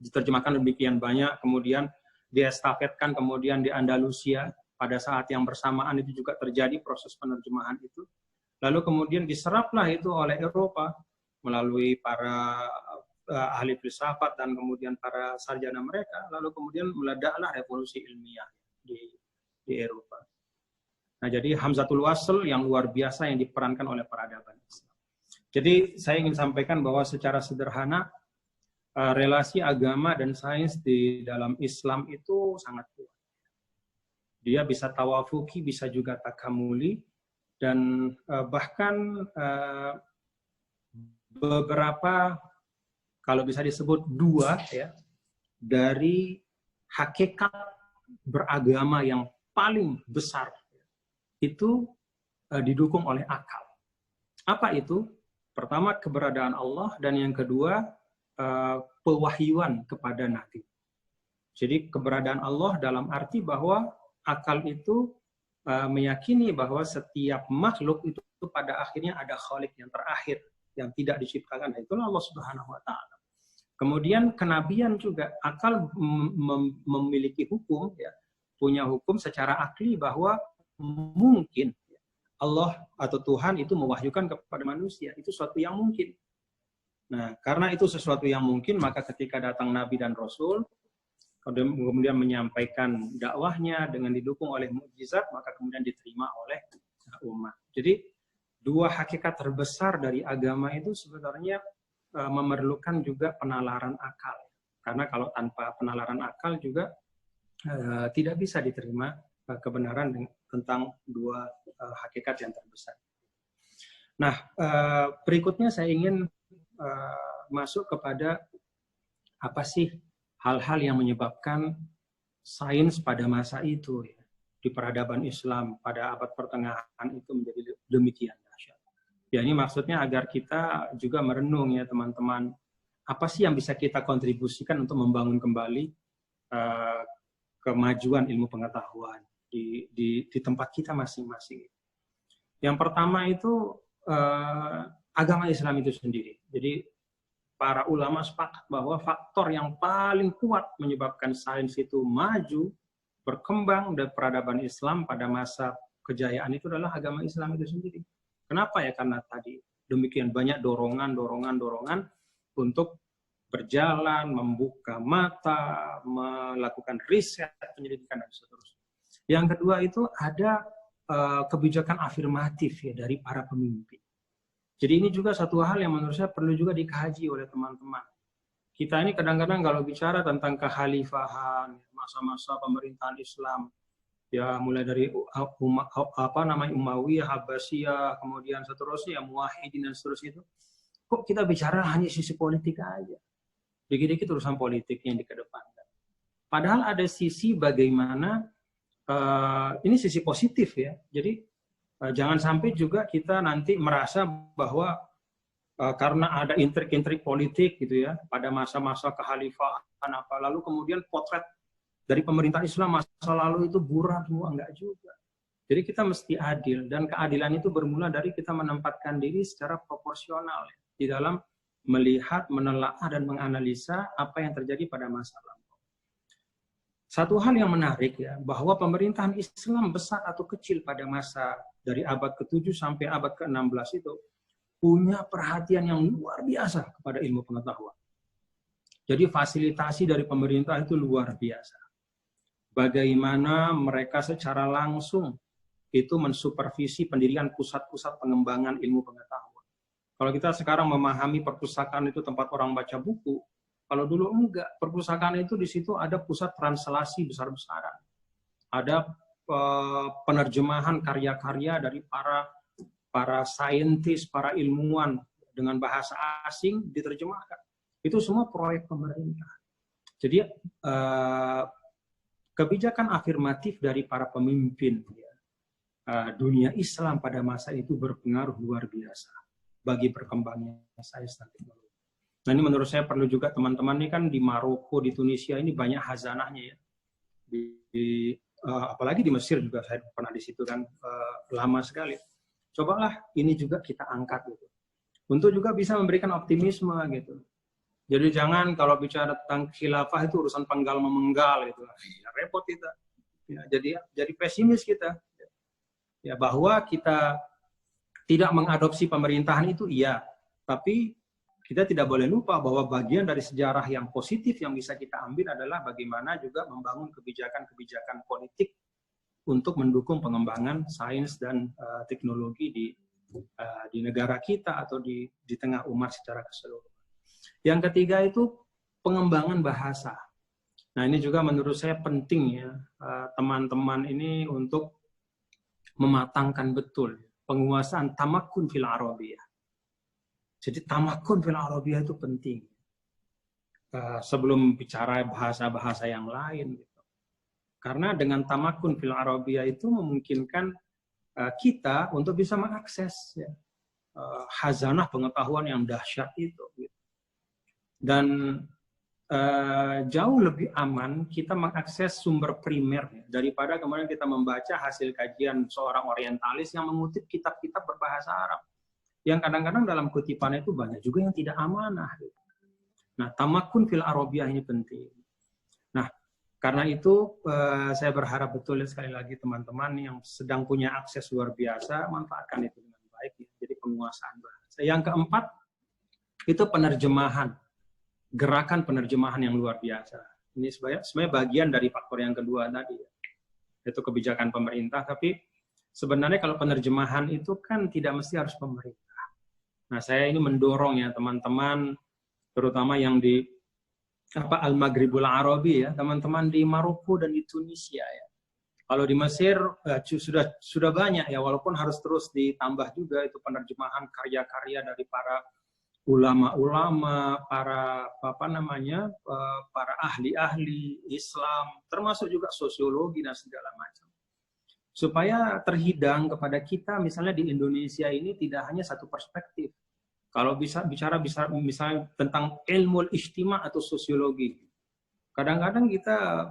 Diterjemahkan demikian banyak, kemudian diestafetkan kemudian di Andalusia, pada saat yang bersamaan itu juga terjadi proses penerjemahan itu. Lalu kemudian diseraplah itu oleh Eropa, melalui para ahli filsafat dan kemudian para sarjana mereka, lalu kemudian meledaklah revolusi ilmiah di Eropa. Nah, jadi Hamzatul Wasl yang luar biasa yang diperankan oleh peradaban Islam. Jadi saya ingin sampaikan bahwa secara sederhana relasi agama dan sains di dalam Islam itu sangat kuat. Dia bisa tawafuki, bisa juga takamuli, dan bahkan beberapa kalau bisa disebut dua ya dari hakikat beragama yang paling besar itu didukung oleh akal. Apa itu? Pertama keberadaan Allah dan yang kedua pewahyuan kepada Nabi. Jadi keberadaan Allah dalam arti bahwa akal itu meyakini bahwa setiap makhluk itu pada akhirnya ada khalik yang terakhir yang tidak diciptakan, itulah Allah Subhanahu wa taala. Kemudian kenabian juga akal memiliki hukum ya, punya hukum secara akli bahwa mungkin Allah atau Tuhan itu mewahyukan kepada manusia, itu suatu yang mungkin. Nah, karena itu sesuatu yang mungkin, maka ketika datang nabi dan rasul kemudian menyampaikan dakwahnya dengan didukung oleh mukjizat, maka kemudian diterima oleh umat. Jadi dua hakikat terbesar dari agama itu sebenarnya memerlukan juga penalaran akal. Karena kalau tanpa penalaran akal juga tidak bisa diterima kebenaran tentang dua hakikat yang terbesar. Nah, berikutnya saya ingin masuk kepada apa sih hal-hal yang menyebabkan sains pada masa itu ya, di peradaban Islam pada abad pertengahan itu menjadi demikian. Ya ini maksudnya agar kita juga merenung ya teman-teman, apa sih yang bisa kita kontribusikan untuk membangun kembali kemajuan ilmu pengetahuan di tempat kita masing-masing. Yang pertama itu agama Islam itu sendiri. Jadi para ulama sepakat bahwa faktor yang paling kuat menyebabkan sains itu maju, berkembang dan peradaban Islam pada masa kejayaan itu adalah agama Islam itu sendiri. Kenapa ya? Karena tadi demikian banyak dorongan untuk berjalan, membuka mata, melakukan riset, penyelidikan dan seterusnya. Yang kedua itu ada kebijakan afirmatif ya dari para pemimpin. Jadi ini juga satu hal yang menurut saya perlu juga dikaji oleh teman-teman. Kita ini kadang-kadang kalau bicara tentang kekhalifahan, masa-masa pemerintahan Islam, ya mulai dari Umayyah, Abbasiyah, kemudian seterusnya Muwahhidin dan seterusnya itu, kok kita bicara hanya sisi politik aja. Dikit-dikit urusan politik yang dikedepankan. Padahal ada sisi bagaimana ini sisi positif ya. Jadi jangan sampai juga kita nanti merasa bahwa karena ada intrik-intrik politik gitu ya pada masa-masa kekhalifahan apa, lalu kemudian potret dari pemerintah Islam masa lalu itu buram semua, enggak juga. Jadi kita mesti adil, dan keadilan itu bermula dari kita menempatkan diri secara proporsional ya, di dalam melihat, menelaah dan menganalisa apa yang terjadi pada masa lalu. Satu hal yang menarik ya, bahwa pemerintahan Islam besar atau kecil pada masa dari abad ke-7 sampai abad ke-16 itu punya perhatian yang luar biasa kepada ilmu pengetahuan. Jadi fasilitasi dari pemerintah itu luar biasa. Bagaimana mereka secara langsung itu mensupervisi pendirian pusat-pusat pengembangan ilmu pengetahuan. Kalau kita sekarang memahami perpustakaan itu tempat orang baca buku, kalau dulu enggak, perpustakaan itu di situ ada pusat translasi besar-besaran. Ada penerjemahan karya-karya dari para saintis, para ilmuwan dengan bahasa asing diterjemahkan. Itu semua proyek pemerintah. Jadi kebijakan afirmatif dari para pemimpin dunia Islam pada masa itu berpengaruh luar biasa bagi berkembangnya sains dan teknologi. Nah ini menurut saya perlu juga teman-teman ini kan di Maroko, di Tunisia ini banyak hazanahnya ya. Apalagi di Mesir juga saya pernah di situ kan lama sekali. Cobalah ini juga kita angkat gitu. Untuk juga bisa memberikan optimisme gitu. Jadi jangan kalau bicara tentang khilafah itu urusan penggal memenggal gitu. Ya, repot kita. Ya, jadi pesimis kita. Ya bahwa kita tidak mengadopsi pemerintahan itu iya, tapi kita tidak boleh lupa bahwa bagian dari sejarah yang positif yang bisa kita ambil adalah bagaimana juga membangun kebijakan-kebijakan politik untuk mendukung pengembangan sains dan teknologi di negara kita atau di tengah umat secara keseluruhan. Yang ketiga itu pengembangan bahasa. Nah ini juga menurut saya penting ya teman-teman ini untuk mematangkan betul penguasaan tamakun fil Arabiyah. Jadi tamakun fil Arabiyah itu penting. Sebelum bicara bahasa-bahasa yang lain. Karena dengan tamakun fil Arabiyah itu memungkinkan kita untuk bisa mengakses ya, khazanah pengetahuan yang dahsyat itu. Gitu. Dan jauh lebih aman kita mengakses sumber primer ya, daripada kemudian kita membaca hasil kajian seorang orientalis yang mengutip kitab-kitab berbahasa Arab. Yang kadang-kadang dalam kutipan itu banyak juga yang tidak amanah. Gitu. Nah, tamakun fil Arabiyah ini penting. Nah, karena itu saya berharap betul ya, sekali lagi teman-teman yang sedang punya akses luar biasa, manfaatkan itu dengan baik. Ya. Jadi penguasaan bahasa. Yang keempat, itu penerjemahan. Gerakan penerjemahan yang luar biasa. Ini sebenarnya bagian dari faktor yang kedua tadi. Ya. Itu kebijakan pemerintah, tapi sebenarnya kalau penerjemahan itu kan tidak mesti harus pemerintah. Nah, saya ini mendorong ya teman-teman, terutama yang di Al-Maghribul Arabi ya, teman-teman di Maroko dan di Tunisia ya. Kalau di Mesir sudah banyak ya, walaupun harus terus ditambah juga itu penerjemahan karya-karya dari para ulama-ulama, para para ahli-ahli Islam, termasuk juga sosiologi dan segala macam. Supaya terhidang kepada kita misalnya di Indonesia ini tidak hanya satu perspektif. Kalau bicara misalnya tentang ilmu ijtima atau sosiologi. Kadang-kadang kita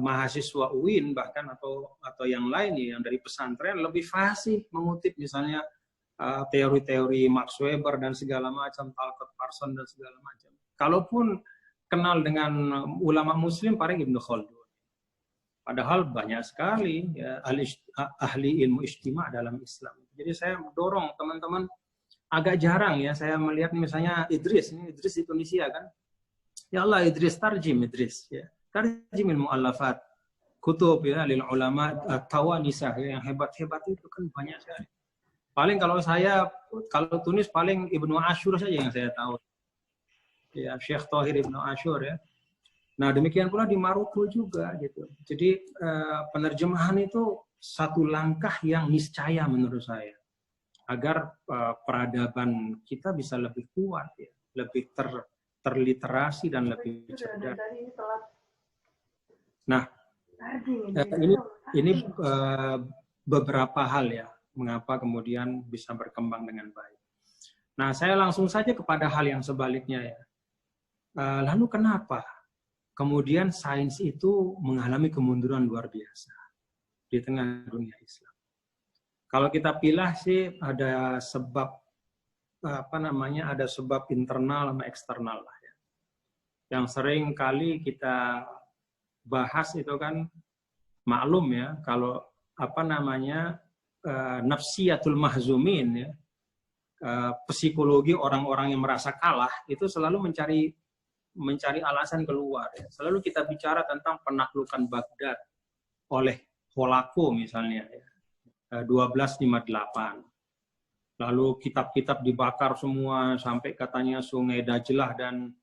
mahasiswa UIN bahkan atau yang lain yang dari pesantren lebih fasih mengutip misalnya teori-teori Max Weber dan segala macam, Talcott Parsons dan segala macam. Kalaupun kenal dengan ulama muslim paling Ibnu Khaldun. Padahal banyak sekali ya, ahli ilmu ijtima dalam Islam. Jadi saya dorong teman-teman, agak jarang ya saya melihat misalnya Idris di Tunisia kan. Ya Allah Idris ya. Tarjim al-mu'allafat kutub ya lil ulama tawanisah ya, yang hebat-hebat itu kan banyak sekali. Paling kalau Tunis paling Ibnu Ashur saja yang saya tahu. ya Syekh Thohir Ibnu Asyur ya. Nah, demikian pula di Maroko juga gitu. Jadi penerjemahan itu satu langkah yang niscaya menurut saya agar peradaban kita bisa lebih kuat ya, lebih terliterasi dan lebih cerdas. Nah, ini beberapa hal ya mengapa kemudian bisa berkembang dengan baik. Nah, saya langsung saja kepada hal yang sebaliknya ya. Lalu kenapa kemudian sains itu mengalami kemunduran luar biasa di tengah dunia Islam? Kalau kita pilih sih ada sebab ada sebab internal sama eksternal lah ya. Yang sering kali kita bahas itu kan maklum ya, kalau nafsiyatul mahzumin ya, psikologi orang-orang yang merasa kalah itu selalu mencari alasan keluar ya. Selalu kita bicara tentang penaklukan Baghdad oleh Holako misalnya ya, 1258. Lalu kitab-kitab dibakar semua sampai katanya sungai Dajlah dan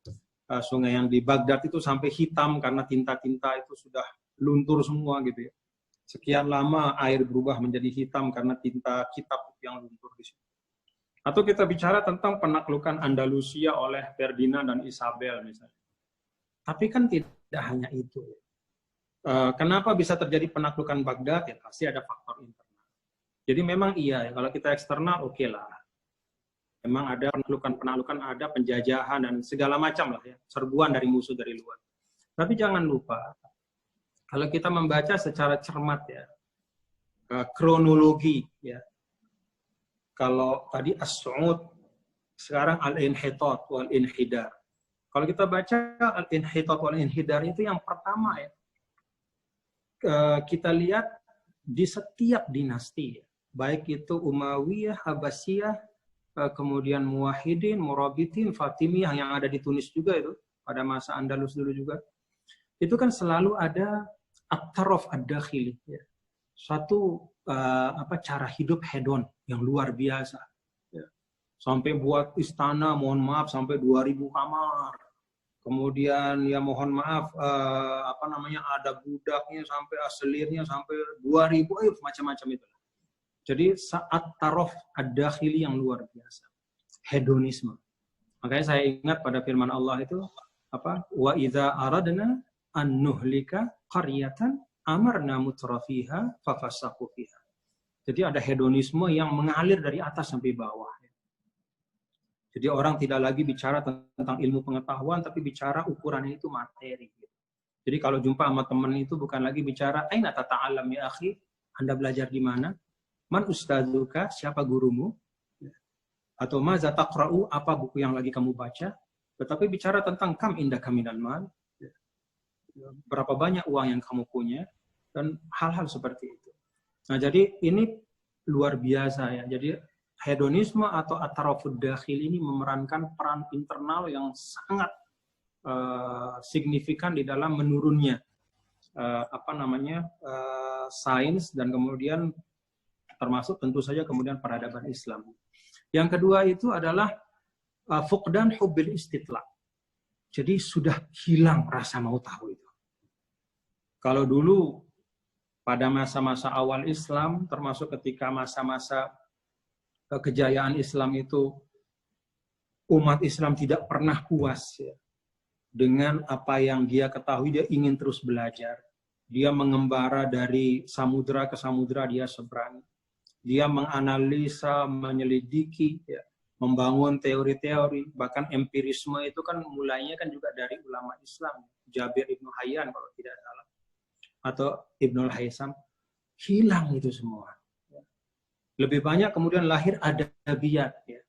sungai yang di Baghdad itu sampai hitam karena tinta-tinta itu sudah luntur semua gitu ya. Sekian lama air berubah menjadi hitam karena tinta kitab yang luntur di situ. Atau kita bicara tentang penaklukan Andalusia oleh Ferdinand dan Isabel misalnya. Tapi kan tidak hanya itu. Kenapa bisa terjadi penaklukan Baghdad? Ya pasti ada faktor internal. Jadi memang iya ya, kalau kita eksternal oke lah. Memang ada penaklukan, ada penjajahan dan segala macam lah ya, serbuan dari musuh dari luar. Tapi jangan lupa, kalau kita membaca secara cermat ya, kronologi ya, kalau tadi as-su'ud, sekarang al-inhitat wal-inhidar. Kalau kita baca al-inhitat wal-inhidar itu yang pertama ya, kita lihat di setiap dinasti, baik itu Umayyah, Abbasiyah, kemudian Muwahhidin, Murabitin, Fatimiyah yang ada di Tunis juga itu pada masa Andalus dulu juga. Itu kan selalu ada at-taraf ad-dakhili ya. Suatu cara hidup hedon yang luar biasa. Ya. Sampai buat istana, mohon maaf sampai 2000 kamar. Kemudian ya mohon maaf ada budaknya sampai aselirnya sampai 2000 macam-macam itu. Jadi saat taraf ad-dakhili yang luar biasa. Hedonisme. Makanya saya ingat pada firman Allah itu wa idza aradna an nuhlika qaryatan amarna mutrafiha fafasaqu fiha. Jadi ada hedonisme yang mengalir dari atas sampai bawah. Jadi orang tidak lagi bicara tentang ilmu pengetahuan tapi bicara ukurannya itu materi. Jadi kalau jumpa sama teman itu bukan lagi bicara aina tata'allam ya akhi, Anda belajar di mana? Man ustadzuka, siapa gurumu? Atau maza taqra'u, apa buku yang lagi kamu baca? Tetapi bicara tentang kam indaka minal mal, berapa banyak uang yang kamu punya, dan hal-hal seperti itu. Nah, jadi ini luar biasa ya. Jadi hedonisme atau at-tarafud dakhil ini memerankan peran internal yang sangat signifikan di dalam menurunnya sains dan kemudian termasuk tentu saja kemudian peradaban Islam. Yang kedua itu adalah fuqdan hubbil istitla. Jadi sudah hilang rasa mau tahu itu. Kalau dulu pada masa-masa awal Islam, termasuk ketika masa-masa kejayaan Islam itu, umat Islam tidak pernah puas ya, dengan apa yang dia ketahui, dia ingin terus belajar. Dia mengembara dari samudra ke samudra, dia seberang. Dia menganalisa, menyelidiki, ya, membangun teori-teori, bahkan empirisme itu kan mulainya kan juga dari ulama Islam, Jabir Ibnu Hayyan kalau tidak salah, atau Ibnul Haisam. Hilang itu semua. Lebih banyak kemudian lahir adabiyat, ya,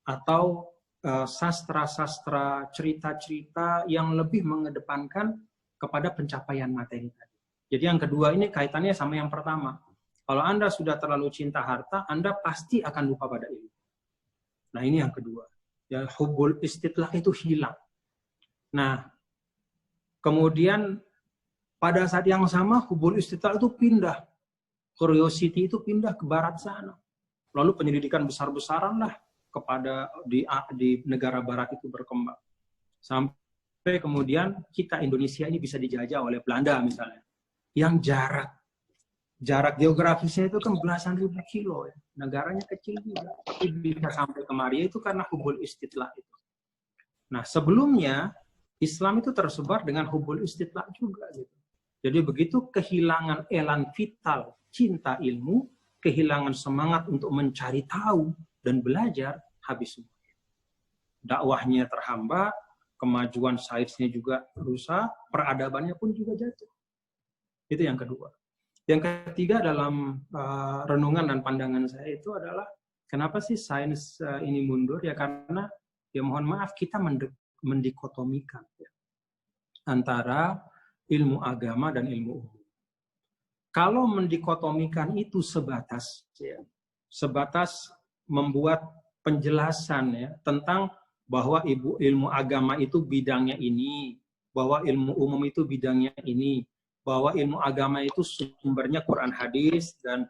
atau sastra-sastra, cerita-cerita yang lebih mengedepankan kepada pencapaian materi tadi. Jadi yang kedua ini kaitannya sama yang pertama. Kalau Anda sudah terlalu cinta harta, Anda pasti akan lupa pada ilmu. Nah ini yang kedua. Ya, hubul istitlah itu hilang. Nah, kemudian pada saat yang sama hubul istitlah itu pindah. Curiosity itu pindah ke barat sana. Lalu penyelidikan besar-besaran lah kepada di negara barat itu berkembang. Sampai kemudian kita Indonesia ini bisa dijajah oleh Belanda misalnya. Yang jarak geografisnya itu kan belasan ribu kilo ya. Negaranya kecil juga, tapi bisa sampai kemari itu karena hubul istitla itu. Nah, sebelumnya Islam itu tersebar dengan hubul istitla juga gitu. Jadi begitu kehilangan elan vital, cinta ilmu, kehilangan semangat untuk mencari tahu dan belajar, habis semua. Dakwahnya terhambat, kemajuan sainsnya juga rusak, peradabannya pun juga jatuh. Itu yang kedua. Yang ketiga dalam renungan dan pandangan saya itu adalah kenapa sih sains ini mundur? Ya karena ya mohon maaf kita mendikotomikan ya, antara ilmu agama dan ilmu umum. Kalau mendikotomikan itu sebatas ya, sebatas membuat penjelasan ya tentang bahwa ilmu agama itu bidangnya ini, bahwa ilmu umum itu bidangnya ini, bahwa ilmu agama itu sumbernya Quran hadis dan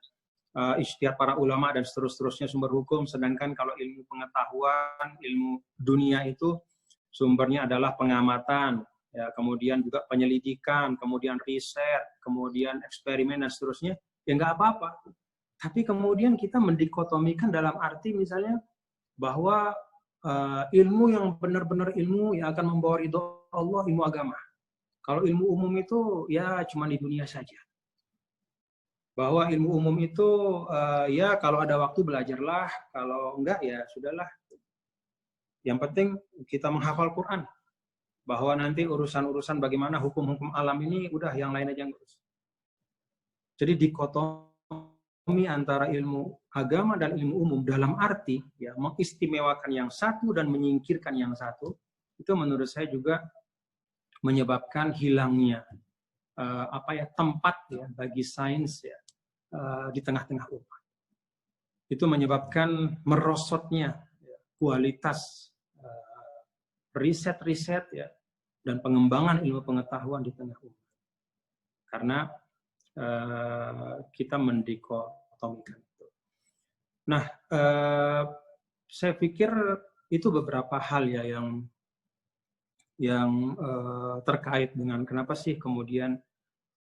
ijtihad para ulama dan seterusnya sumber hukum, sedangkan kalau ilmu pengetahuan, ilmu dunia itu sumbernya adalah pengamatan, ya, kemudian juga penyelidikan, kemudian riset, kemudian eksperimen dan seterusnya, ya nggak apa-apa. Tapi kemudian kita mendikotomikan dalam arti misalnya bahwa ilmu yang benar-benar ilmu yang akan membawa ridho Allah, ilmu agama. Kalau ilmu umum itu ya cuma di dunia saja. Bahwa ilmu umum itu ya kalau ada waktu belajarlah, kalau enggak ya sudahlah. Yang penting kita menghafal Quran. Bahwa nanti urusan-urusan bagaimana hukum-hukum alam ini udah yang lain aja ngurus. Jadi dikotomi antara ilmu agama dan ilmu umum dalam arti ya mengistimewakan yang satu dan menyingkirkan yang satu, itu menurut saya juga menyebabkan hilangnya tempat ya bagi sains ya di tengah-tengah umat. Itu menyebabkan merosotnya ya, kualitas riset-riset ya dan pengembangan ilmu pengetahuan di tengah umat. Karena kita mendikotomikan itu. Nah, saya pikir itu beberapa hal ya yang terkait dengan kenapa sih kemudian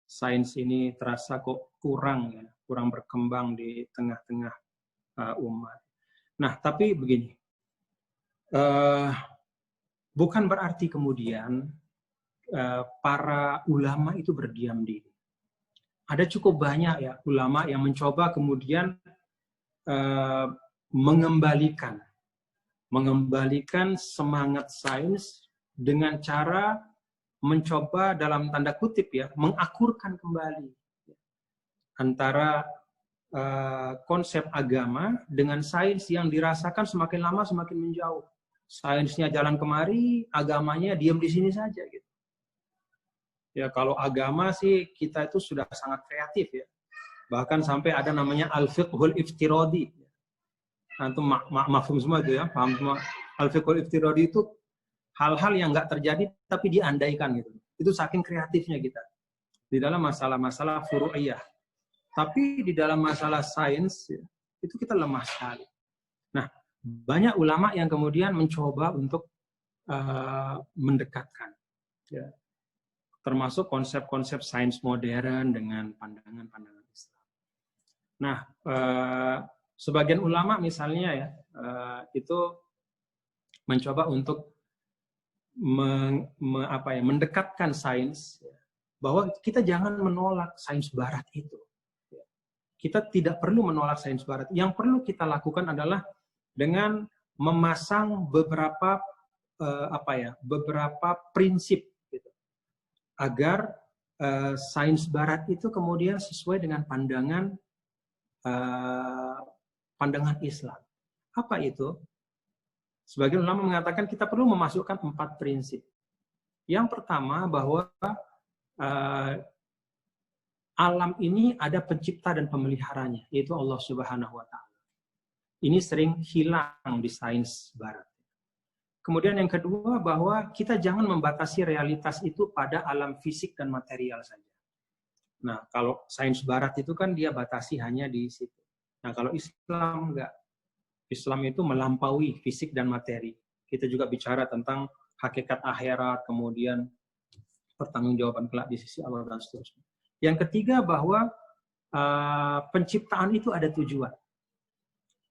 sains ini terasa kok kurang berkembang di tengah-tengah umat. Nah, tapi begini, bukan berarti kemudian para ulama itu berdiam diri. Ada cukup banyak ya ulama yang mencoba kemudian mengembalikan semangat sains dengan cara mencoba dalam tanda kutip ya mengakurkan kembali antara konsep agama dengan sains yang dirasakan semakin lama semakin menjauh. Sainsnya jalan kemari, agamanya diam di sini saja gitu. Ya kalau agama sih kita itu sudah sangat kreatif ya. Bahkan sampai ada namanya al-fiqhul iftiradi. Antum mafhum semua itu ya, paham semua. Al-fiqhul iftiradi itu hal-hal yang nggak terjadi tapi diandaikan gitu. Itu saking kreatifnya kita di dalam masalah-masalah furu'iyah. Tapi di dalam masalah sains ya, itu kita lemah sekali. Nah, banyak ulama yang kemudian mencoba untuk mendekatkan, ya, termasuk konsep-konsep sains modern dengan pandangan-pandangan Islam. Nah, sebagian ulama misalnya ya itu mencoba untuk mendekatkan sains, bahwa kita jangan menolak sains Barat itu. Kita tidak perlu menolak sains Barat. Yang perlu kita lakukan adalah dengan memasang beberapa prinsip gitu, agar sains Barat itu kemudian sesuai dengan pandangan Islam. Apa itu? Sebagian ulama mengatakan kita perlu memasukkan 4 prinsip. Yang pertama bahwa alam ini ada pencipta dan pemeliharanya, yaitu Allah Subhanahu wa Ta'ala. Ini sering hilang di sains Barat. Kemudian yang kedua bahwa kita jangan membatasi realitas itu pada alam fisik dan material saja. Nah, kalau sains Barat itu kan dia batasi hanya di situ. Nah, kalau Islam enggak. Islam itu melampaui fisik dan materi. Kita juga bicara tentang hakikat akhirat, kemudian pertanggungjawaban kelak di sisi Allah dan seterusnya. Yang ketiga bahwa penciptaan itu ada tujuan.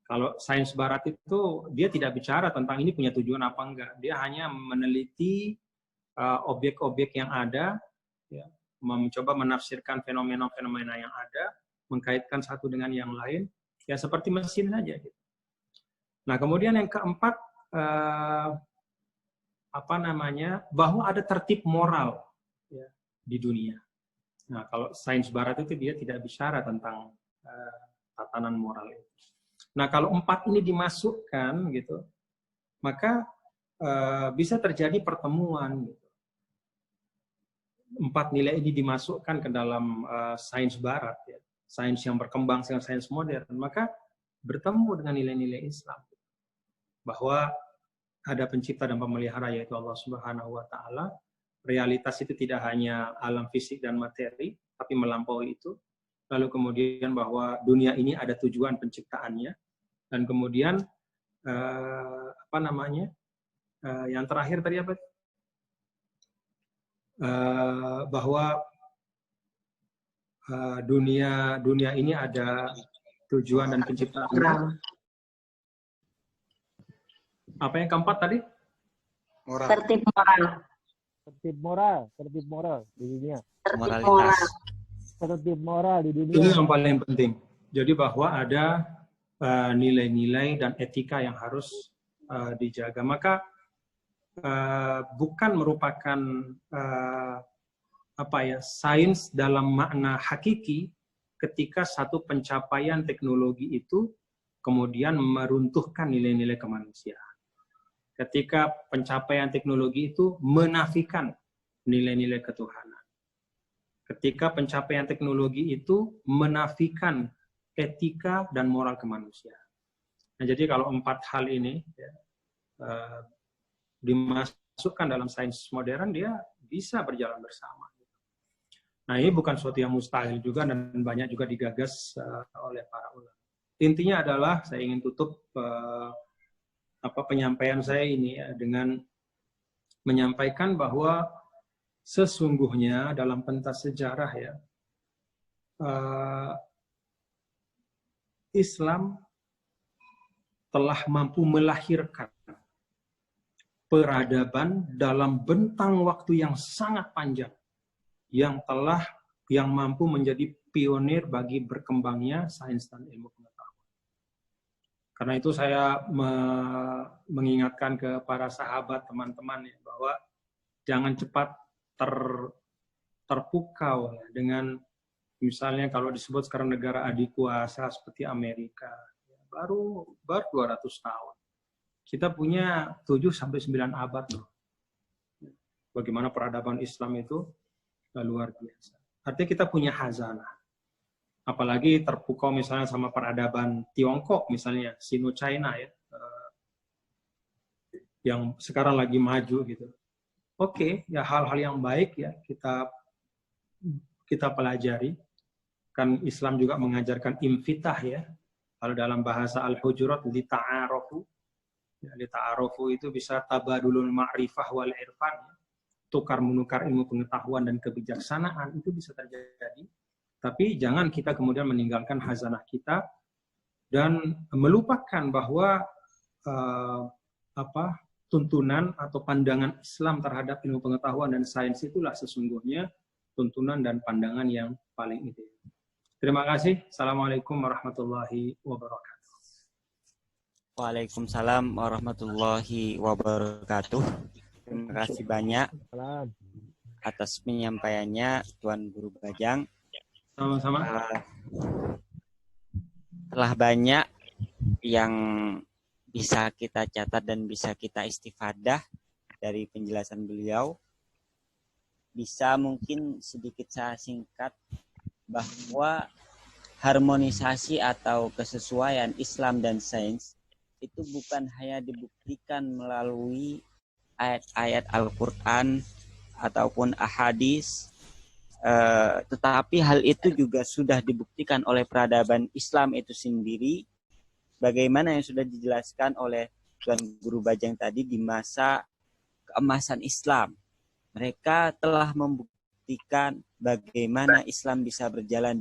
Kalau sains barat itu dia tidak bicara tentang ini punya tujuan apa enggak. Dia hanya meneliti objek-objek yang ada, ya, mencoba menafsirkan fenomena-fenomena yang ada, mengkaitkan satu dengan yang lain, ya seperti mesin saja. Gitu. Nah, kemudian yang keempat, bahwa ada tertib moral, ya, di dunia. Nah, kalau sains barat itu dia tidak bicara tentang tatanan moral itu. Nah, kalau empat ini dimasukkan, gitu, maka bisa terjadi pertemuan. Gitu. Empat nilai ini dimasukkan ke dalam sains barat, ya, sains yang berkembang dengan sains modern, maka bertemu dengan nilai-nilai Islam. Bahwa ada pencipta dan pemelihara yaitu Allah Subhanahu wa taala. Realitas itu tidak hanya alam fisik dan materi, tapi melampaui itu. Lalu kemudian bahwa dunia ini ada tujuan penciptaannya, dan kemudian yang terakhir tadi apa? Bahwa dunia ini ada tujuan dan penciptaannya. Apa yang keempat tadi? Moral. Tertib moral di dunia. Moralitas. Tertib moral di dunia. Itu yang paling penting. Jadi bahwa ada nilai-nilai dan etika yang harus dijaga. Maka bukan merupakan sains dalam makna hakiki ketika satu pencapaian teknologi itu kemudian meruntuhkan nilai-nilai kemanusiaan. Ketika pencapaian teknologi itu menafikan nilai-nilai ketuhanan. Ketika pencapaian teknologi itu menafikan etika dan moral kemanusiaan. Nah, jadi kalau empat hal ini ya, dimasukkan dalam sains modern, dia bisa berjalan bersama. Nah, ini bukan sesuatu yang mustahil juga dan banyak juga digagas oleh para ulama. Intinya adalah saya ingin tutup penyampaian saya ini ya, dengan menyampaikan bahwa sesungguhnya dalam pentas sejarah ya, Islam telah mampu melahirkan peradaban dalam bentang waktu yang sangat panjang, yang mampu menjadi pionir bagi berkembangnya sains dan ilmu pengetahuan. Karena itu saya mengingatkan ke para sahabat, teman-teman ya, bahwa jangan cepat terpukau ya, dengan misalnya kalau disebut sekarang negara adik kuasa seperti Amerika, ya, baru 200 tahun. Kita punya 7-9 abad loh. Bagaimana peradaban Islam itu luar biasa. Artinya kita punya khazanah. Apalagi terpukau misalnya sama peradaban Tiongkok misalnya, Sino-China ya, yang sekarang lagi maju gitu. Oke, ya hal-hal yang baik ya kita pelajari. Kan Islam juga mengajarkan infitah ya. Kalau dalam bahasa Al-Hujurat lita'arofu. Ya, lita'arofu itu bisa tabadulul ma'rifah wal irfan. Ya. Tukar-menukar ilmu pengetahuan dan kebijaksanaan itu bisa terjadi. Tapi jangan kita kemudian meninggalkan khazanah kita dan melupakan bahwa tuntunan atau pandangan Islam terhadap ilmu pengetahuan dan sains itulah sesungguhnya tuntunan dan pandangan yang paling ideal. Terima kasih. Assalamualaikum warahmatullahi wabarakatuh. Waalaikumsalam warahmatullahi wabarakatuh. Terima kasih banyak atas penyampaiannya Tuan Guru Bajang. Sama-sama. Telah banyak yang bisa kita catat dan bisa kita istifadah dari penjelasan beliau. Bisa mungkin sedikit saya singkat bahwa harmonisasi atau kesesuaian Islam dan sains itu bukan hanya dibuktikan melalui ayat-ayat Al-Quran ataupun ahadis, tetapi hal itu juga sudah dibuktikan oleh peradaban Islam itu sendiri, bagaimana yang sudah dijelaskan oleh Tuan Guru Bajang tadi di masa keemasan Islam. Mereka telah membuktikan bagaimana Islam bisa berjalan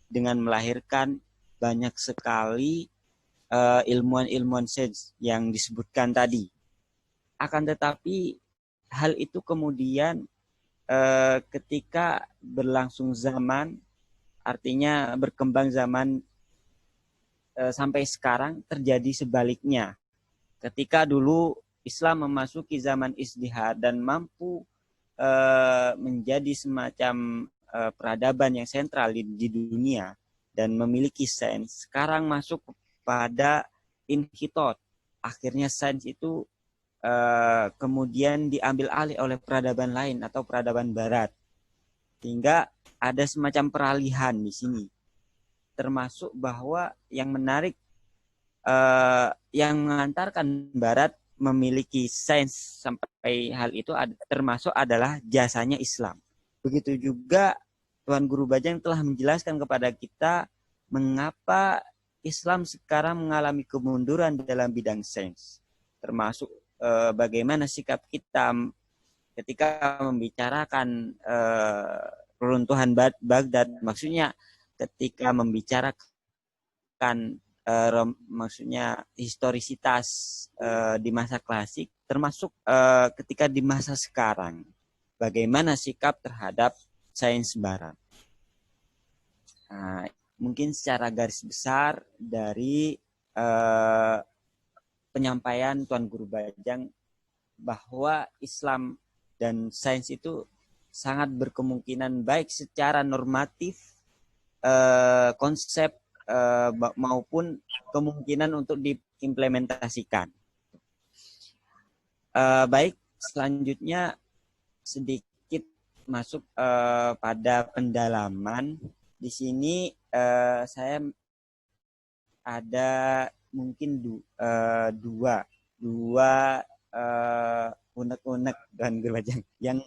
dengan melahirkan banyak sekali ilmuwan-ilmuwan sains yang disebutkan tadi. Akan tetapi hal itu kemudian ketika berlangsung zaman, artinya berkembang zaman sampai sekarang terjadi sebaliknya. Ketika dulu Islam memasuki zaman izdihar dan mampu menjadi semacam peradaban yang sentral di dunia dan memiliki sains, sekarang masuk pada inhitot. Akhirnya sains itu kemudian diambil alih oleh peradaban lain atau peradaban barat. Sehingga ada semacam peralihan di sini. Termasuk bahwa yang menarik, yang mengantarkan barat memiliki sains sampai hal itu termasuk adalah jasanya Islam. Begitu juga Tuan Guru Bajang telah menjelaskan kepada kita mengapa Islam sekarang mengalami kemunduran dalam bidang sains. Termasuk bagaimana sikap kita ketika membicarakan runtuhan Baghdad, maksudnya ketika membicarakan maksudnya historisitas di masa klasik, termasuk ketika di masa sekarang, bagaimana sikap terhadap sains barat. Nah, mungkin secara garis besar dari penyampaian Tuan Guru Bajang bahwa Islam dan sains itu sangat berkemungkinan baik secara normatif, konsep maupun kemungkinan untuk diimplementasikan. Baik, selanjutnya sedikit masuk pada pendalaman. Di sini saya ada mungkin dua unek-unek dan Bajang yang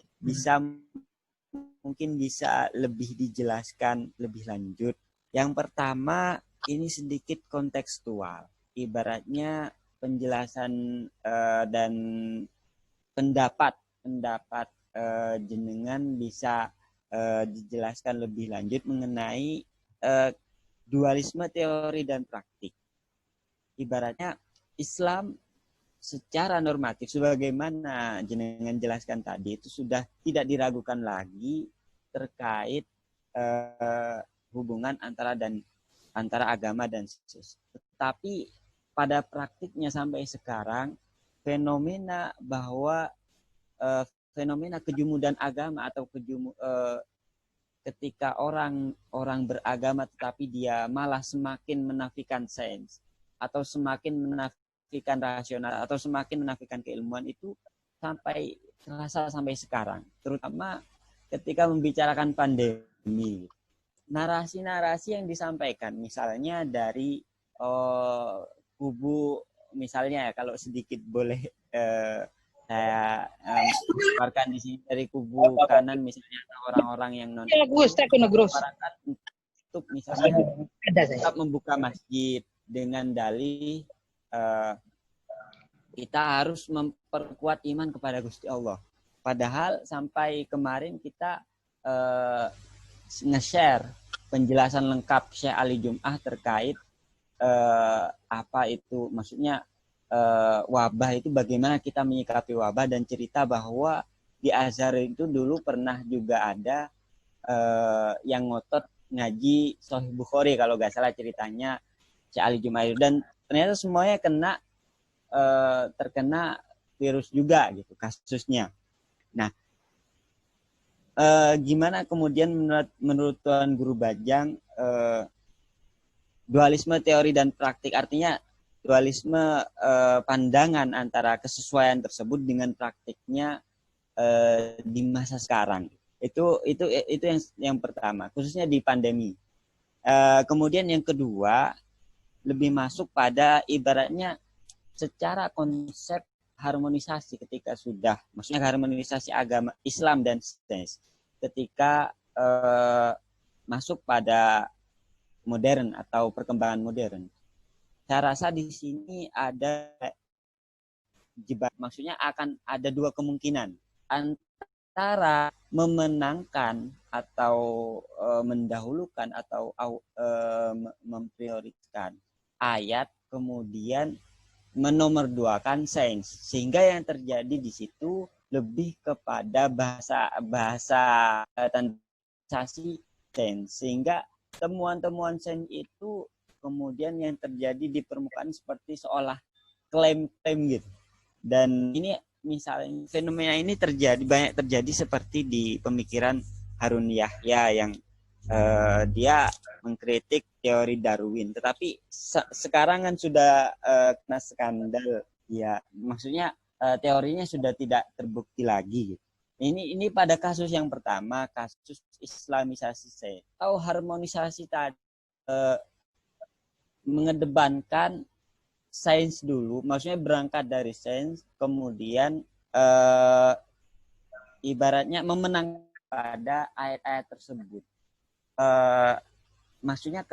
mungkin bisa lebih dijelaskan lebih lanjut. Yang pertama, ini sedikit kontekstual. Ibaratnya penjelasan dan pendapat jenengan bisa dijelaskan lebih lanjut mengenai dualisme teori dan praktik. Ibaratnya Islam secara normatif sebagaimana jenengan jelaskan tadi itu sudah tidak diragukan lagi terkait hubungan antara agama dan sains. Tetapi pada praktiknya sampai sekarang fenomena bahwa fenomena kejumudan agama atau ketika orang beragama tetapi dia malah semakin menafikan sains atau semakin menafikan rasional atau semakin menafikan keilmuan itu terasa sampai sekarang, terutama ketika membicarakan pandemi. Narasi-narasi yang disampaikan misalnya dari kubu, misalnya kalau sedikit boleh saya keluarkan di sini dari kubu kanan misalnya orang-orang yang masyarakat untuk misalnya tetap membuka masjid dengan dalih kita harus memperkuat iman kepada Gusti Allah. Padahal sampai kemarin kita nge-share penjelasan lengkap Syekh Ali Jum'ah terkait apa itu maksudnya wabah itu, bagaimana kita menyikapi wabah, dan cerita bahwa di Azhar itu dulu pernah juga ada yang ngotot ngaji Sahih Bukhari kalau nggak salah ceritanya Syekh Ali Jum'ah, dan ternyata semuanya terkena virus juga gitu kasusnya. Nah, gimana kemudian menurut Tuan Guru Bajang dualisme teori dan praktik, artinya dualisme pandangan antara kesesuaian tersebut dengan praktiknya di masa sekarang. Itu yang pertama, khususnya di pandemi. Kemudian yang kedua lebih masuk pada ibaratnya secara konsep harmonisasi ketika sudah, maksudnya harmonisasi agama Islam dan sains ketika masuk pada modern atau perkembangan modern. Saya rasa di sini ada terjebak. Maksudnya akan ada dua kemungkinan antara memenangkan atau mendahulukan atau memprioritaskan ayat, kemudian menomorduakan sains, sehingga yang terjadi di situ lebih kepada bahasa transaksi sains, sehingga temuan-temuan sains itu kemudian yang terjadi di permukaan seperti seolah klaim-klaim gitu. Dan ini misalnya fenomena ini banyak terjadi seperti di pemikiran Harun Yahya yang dia mengkritik teori Darwin, tetapi sekarang kan sudah kena skandal ya, maksudnya teorinya sudah tidak terbukti lagi gitu. Ini pada kasus yang pertama, kasus islamisasi sains atau harmonisasi tadi, mengedepankan sains dulu, maksudnya berangkat dari sains, kemudian ibaratnya memenang pada ayat-ayat tersebut. Maksudnya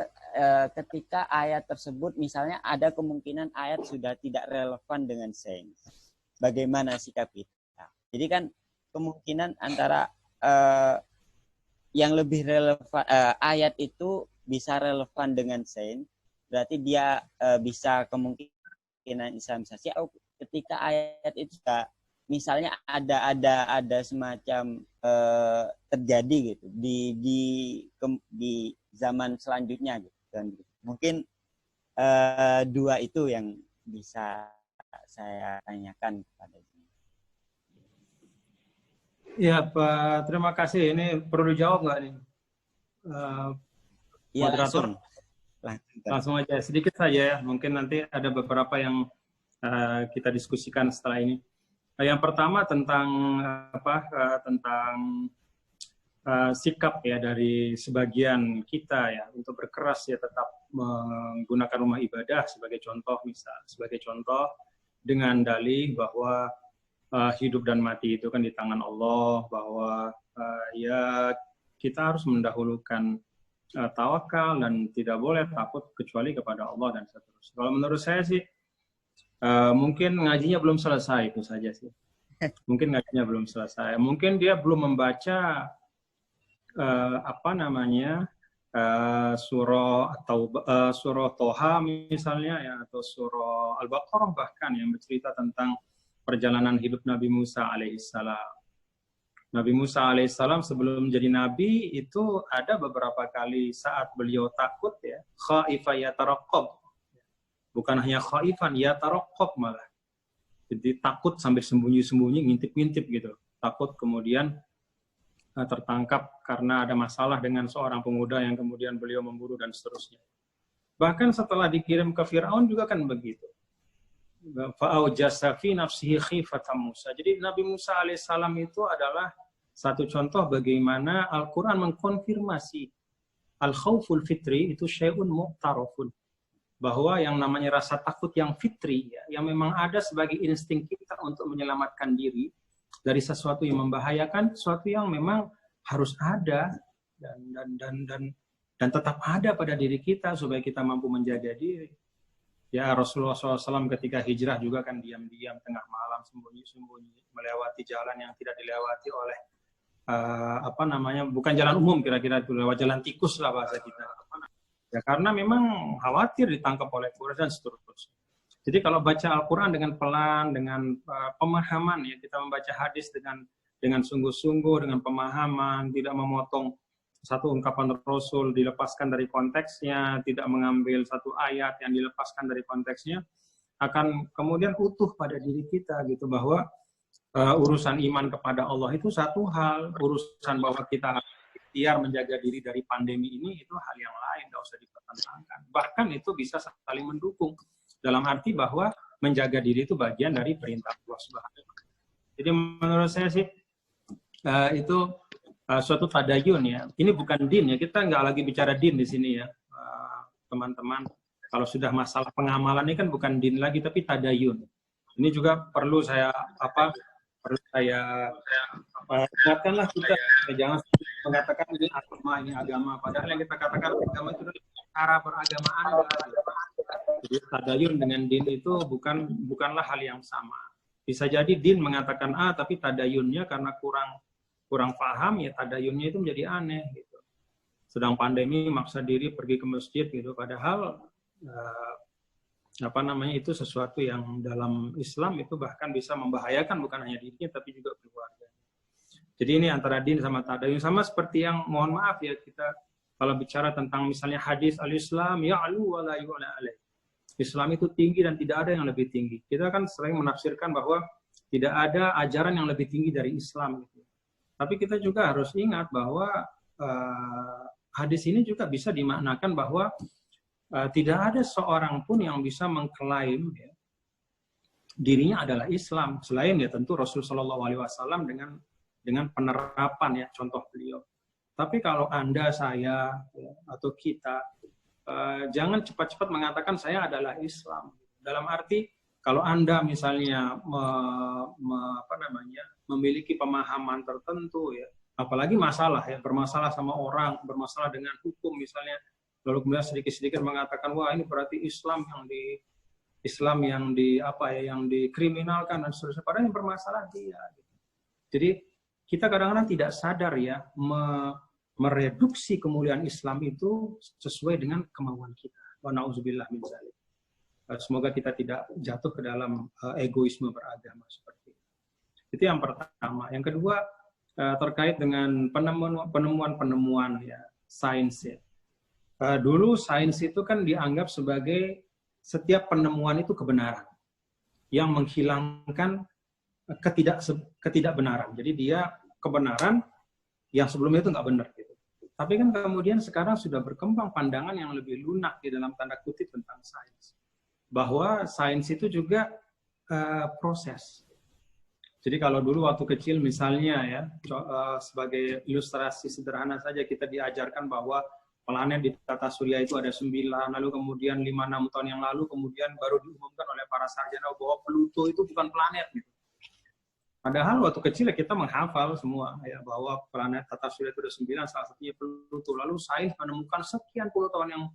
ketika ayat tersebut misalnya ada kemungkinan ayat sudah tidak relevan dengan sains, bagaimana sikap kita? Jadi kan kemungkinan antara yang lebih relevan, ayat itu bisa relevan dengan sains, berarti dia bisa kemungkinan islamisasi. Atau ketika ayat itu sudah misalnya ada semacam terjadi gitu di zaman selanjutnya gitu kan. Mungkin dua itu yang bisa saya tanyakan kepada ini. Ya Pak, terima kasih. Ini perlu dijawab nggak nih? Ya, moderator? Langsung aja, sedikit saja ya. Mungkin nanti ada beberapa yang kita diskusikan setelah ini. Yang pertama tentang sikap ya dari sebagian kita ya untuk berkeras ya tetap menggunakan rumah ibadah sebagai contoh dengan dalih bahwa hidup dan mati itu kan di tangan Allah, bahwa ya kita harus mendahulukan tawakal dan tidak boleh takut kecuali kepada Allah dan seterusnya. Kalau menurut saya sih mungkin ngajinya belum selesai, itu saja sih. Mungkin ngajinya belum selesai. Mungkin dia belum membaca surah atau surah Toha misalnya ya, atau surah Al-Baqarah bahkan yang bercerita tentang perjalanan hidup Nabi Musa alaihissalam. Nabi Musa alaihissalam sebelum jadi nabi itu ada beberapa kali saat beliau takut ya, khaifa yataraqqab. Bukan hanya khaifan, yataraqqab malah. Jadi takut sambil sembunyi-sembunyi, ngintip-ngintip gitu. Takut kemudian tertangkap karena ada masalah dengan seorang pemuda yang kemudian beliau memburu dan seterusnya. Bahkan setelah dikirim ke Firaun juga kan begitu. Fa'aujasa fi nafsihi khifatan Musa. Jadi Nabi Musa alaihissalam itu adalah satu contoh bagaimana Al-Quran mengkonfirmasi al-khawful fitri itu syai'un mu'tarafun. Bahwa yang namanya rasa takut yang fitri, ya, yang memang ada sebagai insting kita untuk menyelamatkan diri dari sesuatu yang membahayakan, sesuatu yang memang harus ada dan tetap ada pada diri kita supaya kita mampu menjaga diri. Ya Rasulullah SAW ketika hijrah juga kan diam-diam tengah malam sembunyi-sembunyi melewati jalan yang tidak dilewati oleh bukan jalan umum, kira-kira itu lewat jalan tikus lah bahasa kita. Ya karena memang khawatir ditangkap oleh Quraisy dan seterusnya. Jadi kalau baca Al-Quran dengan pelan, dengan pemahaman ya, kita membaca hadis dengan sungguh-sungguh, dengan pemahaman, tidak memotong satu ungkapan Rasul dilepaskan dari konteksnya, tidak mengambil satu ayat yang dilepaskan dari konteksnya, akan kemudian utuh pada diri kita gitu, bahwa urusan iman kepada Allah itu satu hal, urusan bahwa kita ikhtiar menjaga diri dari pandemi ini itu hal yang lain, tidak usah dipertentangkan. Bahkan itu bisa saling mendukung dalam arti bahwa menjaga diri itu bagian dari perintah Allah Subhanahu wa Ta'ala. Jadi menurut saya sih itu suatu tadayun ya. Ini bukan din ya, kita nggak lagi bicara din di sini ya, teman-teman. Kalau sudah masalah pengamalan ini kan bukan din lagi tapi tadayun. Ini juga perlu saya ingatkanlah kita, jangan mengatakan ini agama, padahal yang kita katakan agama itu adalah cara beragamaan. Jadi tadayun dengan din itu bukanlah hal yang sama. Bisa jadi din mengatakan A, tapi tadayunnya karena kurang paham, ya tadayunnya itu menjadi aneh gitu. Sedang pandemi maksa diri pergi ke masjid gitu, padahal itu sesuatu yang dalam Islam itu bahkan bisa membahayakan bukan hanya dirinya tapi juga keluarga. Jadi ini antara din sama tadayun, sama seperti yang mohon maaf ya, kita kalau bicara tentang misalnya hadis al-Islam ya'lu wa la yu'la alaih. Islam itu tinggi dan tidak ada yang lebih tinggi. Kita kan sering menafsirkan bahwa tidak ada ajaran yang lebih tinggi dari Islam. Tapi kita juga harus ingat bahwa hadis ini juga bisa dimaknakan bahwa tidak ada seorang pun yang bisa mengklaim ya, dirinya adalah Islam selain ya tentu Rasul Shallallahu Alaihi Wasallam dengan penerapan ya contoh beliau. Tapi kalau Anda, saya ya, atau kita jangan cepat-cepat mengatakan saya adalah Islam. Dalam arti kalau Anda misalnya memiliki pemahaman tertentu ya, apalagi masalah ya, bermasalah sama orang, bermasalah dengan hukum misalnya, lalu kemudian sedikit-sedikit mengatakan wah ini berarti Islam yang dikriminalkan dan seterusnya, padahal yang bermasalah dia. Jadi kita kadang-kadang tidak sadar ya mereduksi kemuliaan Islam itu sesuai dengan kemauan kita. Wa na'udzubillah min dzalik. Semoga kita tidak jatuh ke dalam egoisme beragama seperti itu. Itu yang pertama. Yang kedua terkait dengan penemuan-penemuan ya sains ya. Dulu sains itu kan dianggap sebagai setiap penemuan itu kebenaran yang menghilangkan ketidakbenaran. Jadi dia kebenaran yang sebelumnya itu nggak benar gitu. Tapi kan kemudian sekarang sudah berkembang pandangan yang lebih lunak di dalam tanda kutip tentang sains. Bahwa sains itu juga proses. Jadi kalau dulu waktu kecil misalnya ya, sebagai ilustrasi sederhana saja kita diajarkan bahwa planet di tata surya itu ada 9, lalu kemudian 5-6 tahun yang lalu kemudian baru diumumkan oleh para sarjana bahwa Pluto itu bukan planet gitu. Padahal waktu kecil kita menghafal semua ya bahwa planet tata surya itu ada 9, salah satunya Pluto. Lalu sains menemukan sekian puluh tahun yang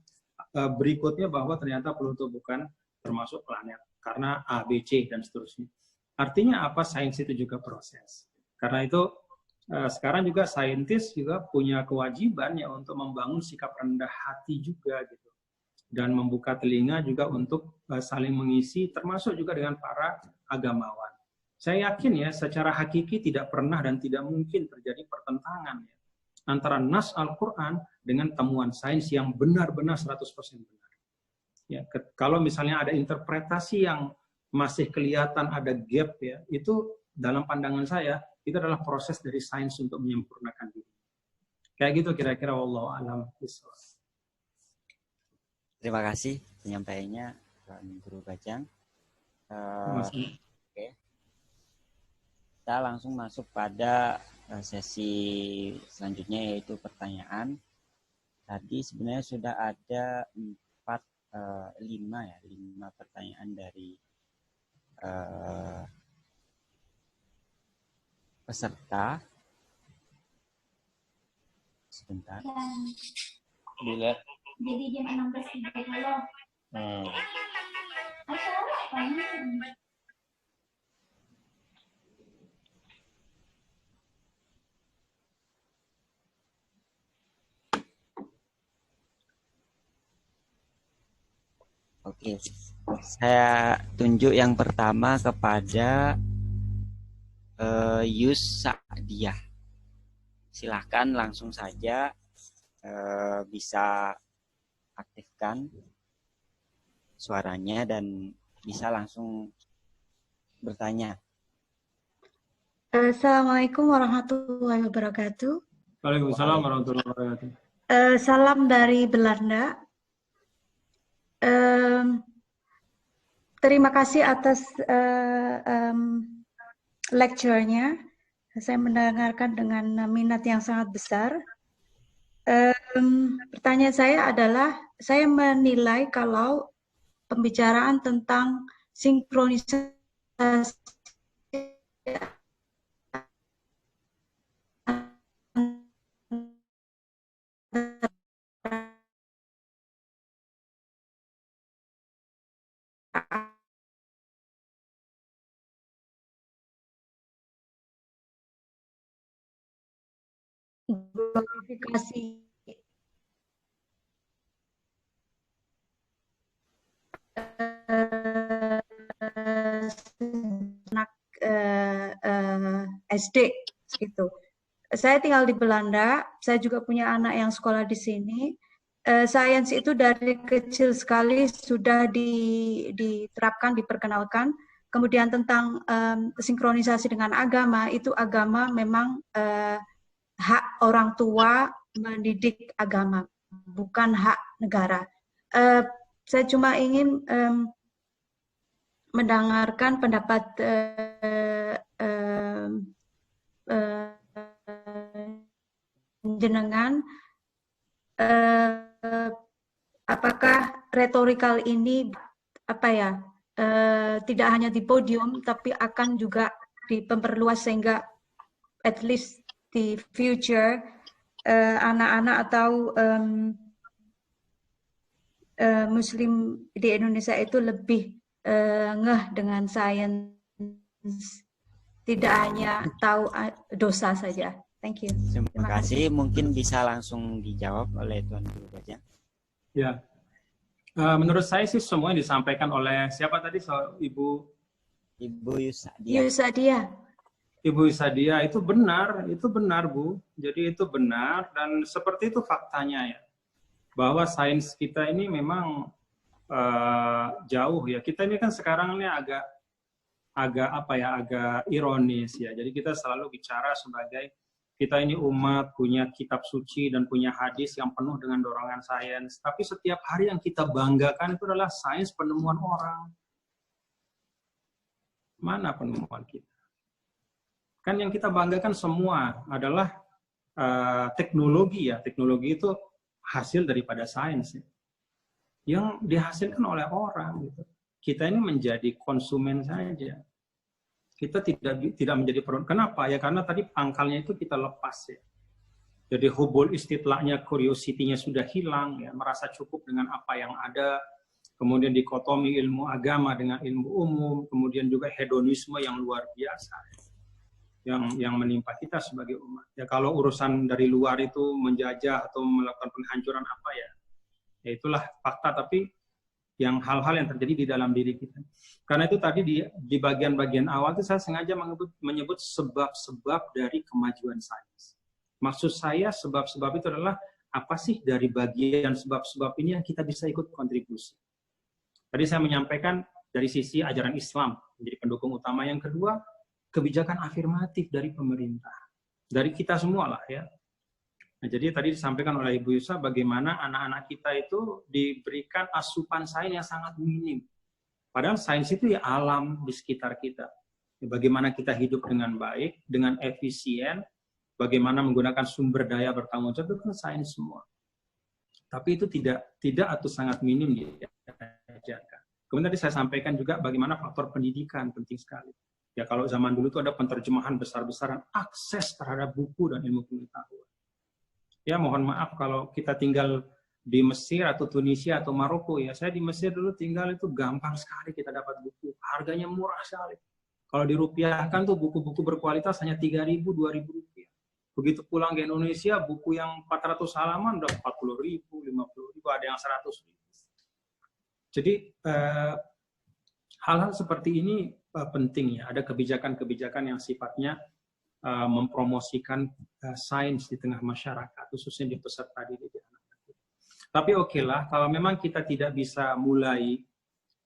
berikutnya bahwa ternyata Pluto bukan termasuk planet karena A, B, C dan seterusnya. Artinya apa? Sains itu juga proses. Karena itu sekarang juga saintis juga punya kewajiban ya untuk membangun sikap rendah hati juga gitu. Dan membuka telinga juga untuk saling mengisi, termasuk juga dengan para agamawan. Saya yakin ya, secara hakiki tidak pernah dan tidak mungkin terjadi pertentangan ya, antara nas Al-Quran dengan temuan sains yang benar-benar 100% benar. Ya, kalau misalnya ada interpretasi yang masih kelihatan ada gap ya, itu dalam pandangan saya, itu adalah proses dari sains untuk menyempurnakan diri. Kayak gitu kira-kira, wallahu a'lam bishawab. Terima kasih penyampaiannya, Guru Bajang. Oke. Kita langsung masuk pada sesi selanjutnya, yaitu pertanyaan. Tadi sebenarnya sudah ada 5 pertanyaan dari peserta. Sebentar. Bila? Jadi jam 16.30. Oke, saya tunjuk yang pertama kepada Yus Sa'diyah. Silahkan langsung saja bisa aktifkan suaranya dan bisa langsung bertanya. Assalamualaikum warahmatullahi wabarakatuh. Waalaikumsalam warahmatullahi wabarakatuh. Salam dari Belanda. Terima kasih atas lecture-nya. Saya mendengarkan dengan minat yang sangat besar. Pertanyaan saya adalah, saya menilai kalau pembicaraan tentang sinkronisasi glorifikasi anak SD gitu. Saya tinggal di Belanda, saya juga punya anak yang sekolah di sini. Sains itu dari kecil sekali sudah diterapkan, diperkenalkan. Kemudian tentang sinkronisasi dengan agama, itu agama memang hak orang tua mendidik agama, bukan hak negara. Saya cuma ingin mendengarkan pendapat jenengan, apakah retorikal ini tidak hanya di podium tapi akan juga diperluas sehingga at least di future anak-anak atau Muslim di Indonesia itu lebih ngeh dengan sains, tidak hanya tahu dosa saja. Thank you. Terima kasih. Mungkin bisa langsung dijawab oleh Tuan Guru Bajang. Ya, menurut saya sih semua yang disampaikan oleh siapa tadi, Ibu Yusadia. Ibu Yusadia itu benar Bu. Jadi itu benar dan seperti itu faktanya ya. Bahwa sains kita ini memang jauh ya. Kita ini kan sekarang ini agak ironis ya. Jadi kita selalu bicara sebagai kita ini umat punya kitab suci dan punya hadis yang penuh dengan dorongan sains. Tapi setiap hari yang kita banggakan itu adalah sains penemuan orang. Mana penemuan kita? Kan yang kita banggakan semua adalah teknologi ya. Teknologi itu hasil daripada sains ya. Yang dihasilkan oleh orang gitu. Kita ini menjadi konsumen saja. Kita tidak menjadi peron. Kenapa? Ya karena tadi pangkalnya itu kita lepas ya. Jadi hubul istitlahnya, curiosity-nya sudah hilang ya, merasa cukup dengan apa yang ada. Kemudian dikotomi ilmu agama dengan ilmu umum, kemudian juga hedonisme yang luar biasa yang menimpa kita sebagai umat. Ya kalau urusan dari luar itu menjajah atau melakukan penghancuran apa ya itulah fakta, tapi yang hal-hal yang terjadi di dalam diri kita. Karena itu tadi di bagian-bagian awal itu saya sengaja menyebut sebab-sebab dari kemajuan sains. Maksud saya sebab-sebab itu adalah apa sih dari bagian sebab-sebab ini yang kita bisa ikut kontribusi. Tadi saya menyampaikan dari sisi ajaran Islam menjadi pendukung utama. Yang kedua, kebijakan afirmatif dari pemerintah. Dari kita semua lah ya. Nah, jadi tadi disampaikan oleh Ibu Yusa bagaimana anak-anak kita itu diberikan asupan sains yang sangat minim. Padahal sains itu ya alam di sekitar kita. Ya, bagaimana kita hidup dengan baik, dengan efisien, bagaimana menggunakan sumber daya bertanggung jawab, itu kan sains semua. Tapi itu tidak atau sangat minim diajarkan. Kemudian tadi saya sampaikan juga bagaimana faktor pendidikan penting sekali. Ya kalau zaman dulu itu ada penerjemahan besar-besaran, akses terhadap buku dan ilmu pengetahuan. Ya mohon maaf kalau kita tinggal di Mesir atau Tunisia atau Maroko ya. Saya di Mesir dulu tinggal itu gampang sekali kita dapat buku. Harganya murah sekali. Kalau dirupiahkan tuh buku-buku berkualitas hanya 3.000, 2.000 rupiah. Begitu pulang ke Indonesia, buku yang 400 halaman udah 40.000, 50.000, ada yang 100.000. Jadi hal-hal seperti ini penting ya. Ada kebijakan-kebijakan yang sifatnya mempromosikan sains di tengah masyarakat, khususnya di peserta didik anak-anak. Tapi oke lah, kalau memang kita tidak bisa mulai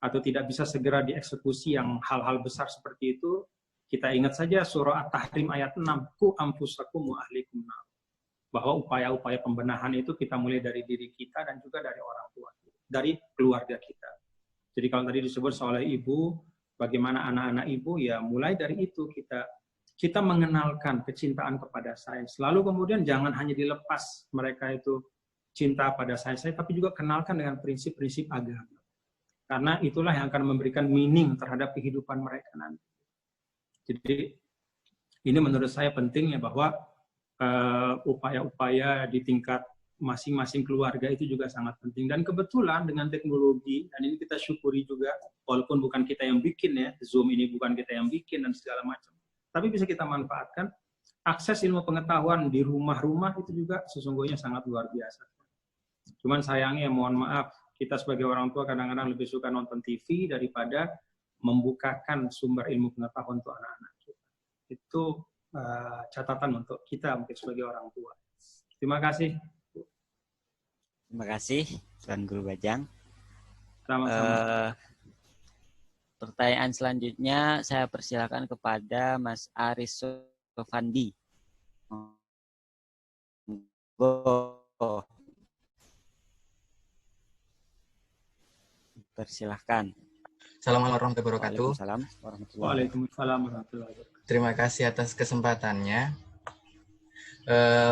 atau tidak bisa segera dieksekusi yang hal-hal besar seperti itu, kita ingat saja surah At-Tahrim ayat 6, ku anfusakum wa ahlikum nar. Bahwa upaya-upaya pembenahan itu kita mulai dari diri kita dan juga dari orang tua, dari keluarga kita. Jadi kalau tadi disebut oleh ibu, bagaimana anak-anak ibu, ya mulai dari itu kita mengenalkan kecintaan kepada sains. Lalu kemudian jangan hanya dilepas mereka itu cinta pada sains, tapi juga kenalkan dengan prinsip-prinsip agama. Karena itulah yang akan memberikan meaning terhadap kehidupan mereka nanti. Jadi ini menurut saya penting ya bahwa upaya-upaya di tingkat masing-masing keluarga itu juga sangat penting. Dan kebetulan dengan teknologi, dan ini kita syukuri juga, walaupun bukan kita yang bikin ya, Zoom ini bukan kita yang bikin dan segala macam. Tapi bisa kita manfaatkan. akses ilmu pengetahuan di rumah-rumah itu juga sesungguhnya sangat luar biasa. Cuman sayangnya, mohon maaf, kita sebagai orang tua kadang-kadang lebih suka nonton TV daripada membukakan sumber ilmu pengetahuan untuk anak-anak kita. Itu catatan untuk kita mungkin sebagai orang tua. Terima kasih. Terima kasih, Tuan Guru Bajang. Sama-sama. Pertanyaan selanjutnya saya persilakan kepada Mas Aris Sofandi. Persilahkan. Assalamualaikum warahmatullahi wabarakatuh. Waalaikumsalam warahmatullahi wabarakatuh. Terima kasih atas kesempatannya.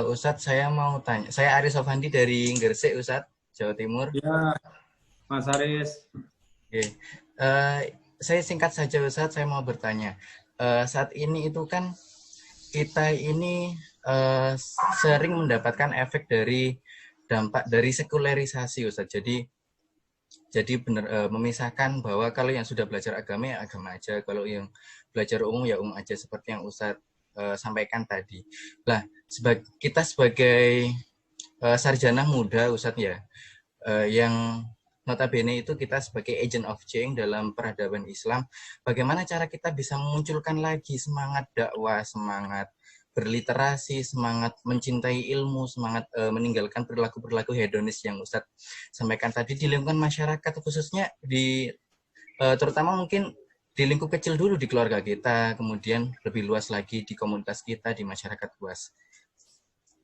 Ustadz, saya mau tanya. Saya Aris Sofandi dari Gresik, Ustadz, Jawa Timur. Ya, Mas Aris. Oke. Saya singkat saja, Ustadz, saya mau bertanya. Saat ini itu kan kita ini sering mendapatkan efek dari dampak dari sekularisasi, Ustadz. Jadi benar memisahkan bahwa kalau yang sudah belajar agama ya agama aja, kalau yang belajar umum ya umum aja, seperti yang Ustadz sampaikan tadi. Nah, kita sebagai sarjana muda, Ustadz ya, yang notabene itu kita sebagai agent of change dalam peradaban Islam, bagaimana cara kita bisa memunculkan lagi semangat dakwah, semangat berliterasi, semangat mencintai ilmu, semangat meninggalkan perilaku-perilaku hedonis yang Ustadz sampaikan tadi di lingkungan masyarakat, khususnya di terutama mungkin di lingkup kecil dulu di keluarga kita, kemudian lebih luas lagi di komunitas kita, di masyarakat luas.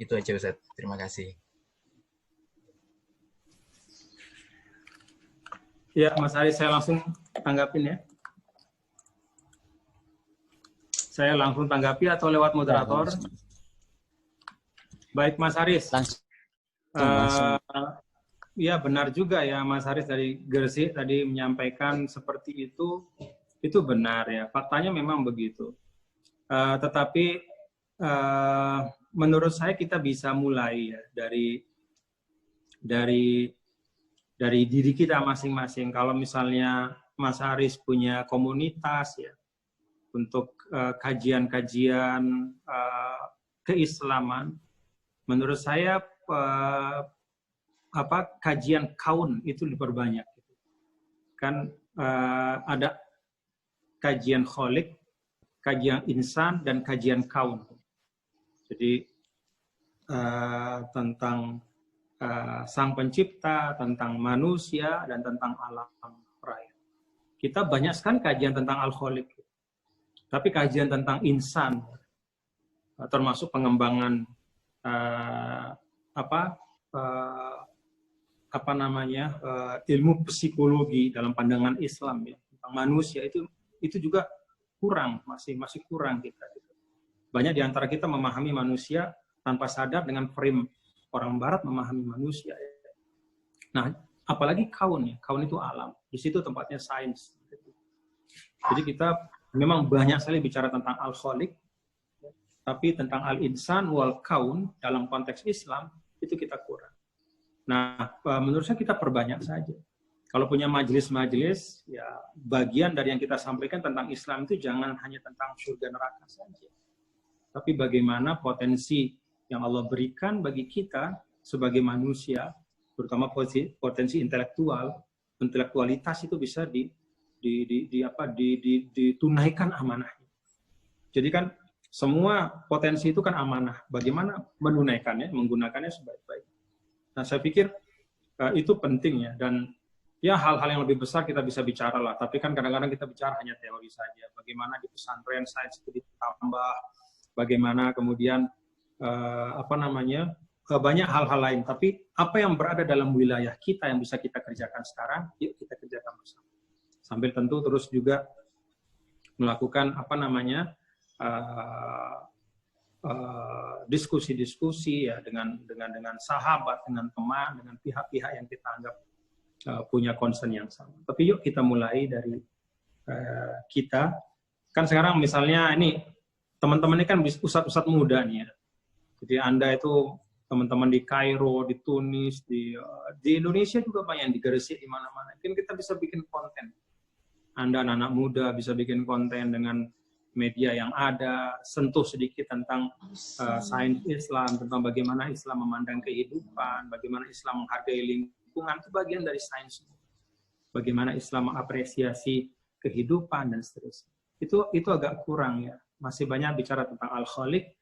Itu aja, Ustadz. Terima kasih. Ya, Mas Aris, saya langsung tanggapin ya. Saya langsung tanggapi atau lewat moderator? Baik, Mas Aris. Ya, benar juga ya, Mas Aris dari Gresik tadi menyampaikan seperti itu benar ya. Faktanya memang begitu. Tetapi menurut saya kita bisa mulai ya dari diri kita masing-masing. Kalau misalnya Mas Aris punya komunitas ya untuk kajian-kajian keislaman, menurut saya kajian kaun itu diperbanyak. Kan ada kajian kholik, kajian insan, dan kajian kaun. Jadi tentang sang pencipta, tentang manusia, dan tentang alam raya. Kita banyak sekali kajian tentang al-kholik. Tapi kajian tentang insan, termasuk pengembangan ilmu psikologi dalam pandangan Islam ya, tentang manusia itu juga kurang, masih kurang kita. Banyak di antara kita memahami manusia tanpa sadar dengan frame orang Barat memahami manusia. Nah, apalagi kaun ya, kaun itu alam. Di situ tempatnya sains. Jadi kita memang banyak sekali bicara tentang al-kholik, tapi tentang al-insan wal kaun dalam konteks Islam itu kita kurang. Nah, menurut saya kita perbanyak saja. Kalau punya majelis-majelis, ya bagian dari yang kita sampaikan tentang Islam itu jangan hanya tentang surga neraka saja, tapi bagaimana potensi yang Allah berikan bagi kita sebagai manusia, terutama potensi intelektualitas itu bisa ditunaikan amanahnya. Jadi kan semua potensi itu kan amanah. Bagaimana menunaikannya, menggunakannya sebaik-baiknya. Nah, saya pikir itu penting ya, dan ya hal-hal yang lebih besar kita bisa bicara lah, tapi kan kadang-kadang kita bicara hanya teori saja. Bagaimana di pesantren sains itu ditambah, bagaimana kemudian banyak hal-hal lain, tapi apa yang berada dalam wilayah kita yang bisa kita kerjakan sekarang, yuk kita kerjakan bersama. Sambil tentu terus juga melakukan diskusi-diskusi ya dengan sahabat, dengan teman, dengan pihak-pihak yang kita anggap punya concern yang sama. Tapi yuk kita mulai dari kita. Kan sekarang misalnya ini teman-teman ini kan ustadz-ustadz muda nih ya. Jadi Anda itu teman-teman di Kairo, di Tunis, di Indonesia juga banyak, di Gresik, di mana-mana. Mungkin kita bisa bikin konten. Anda anak-anak muda bisa bikin konten dengan media yang ada, sentuh sedikit tentang sains Islam, tentang bagaimana Islam memandang kehidupan, bagaimana Islam menghargai lingkungan, itu bagian dari sains. Bagaimana Islam mengapresiasi kehidupan dan seterusnya. Itu agak kurang ya. Masih banyak bicara tentang Al-Khaliq,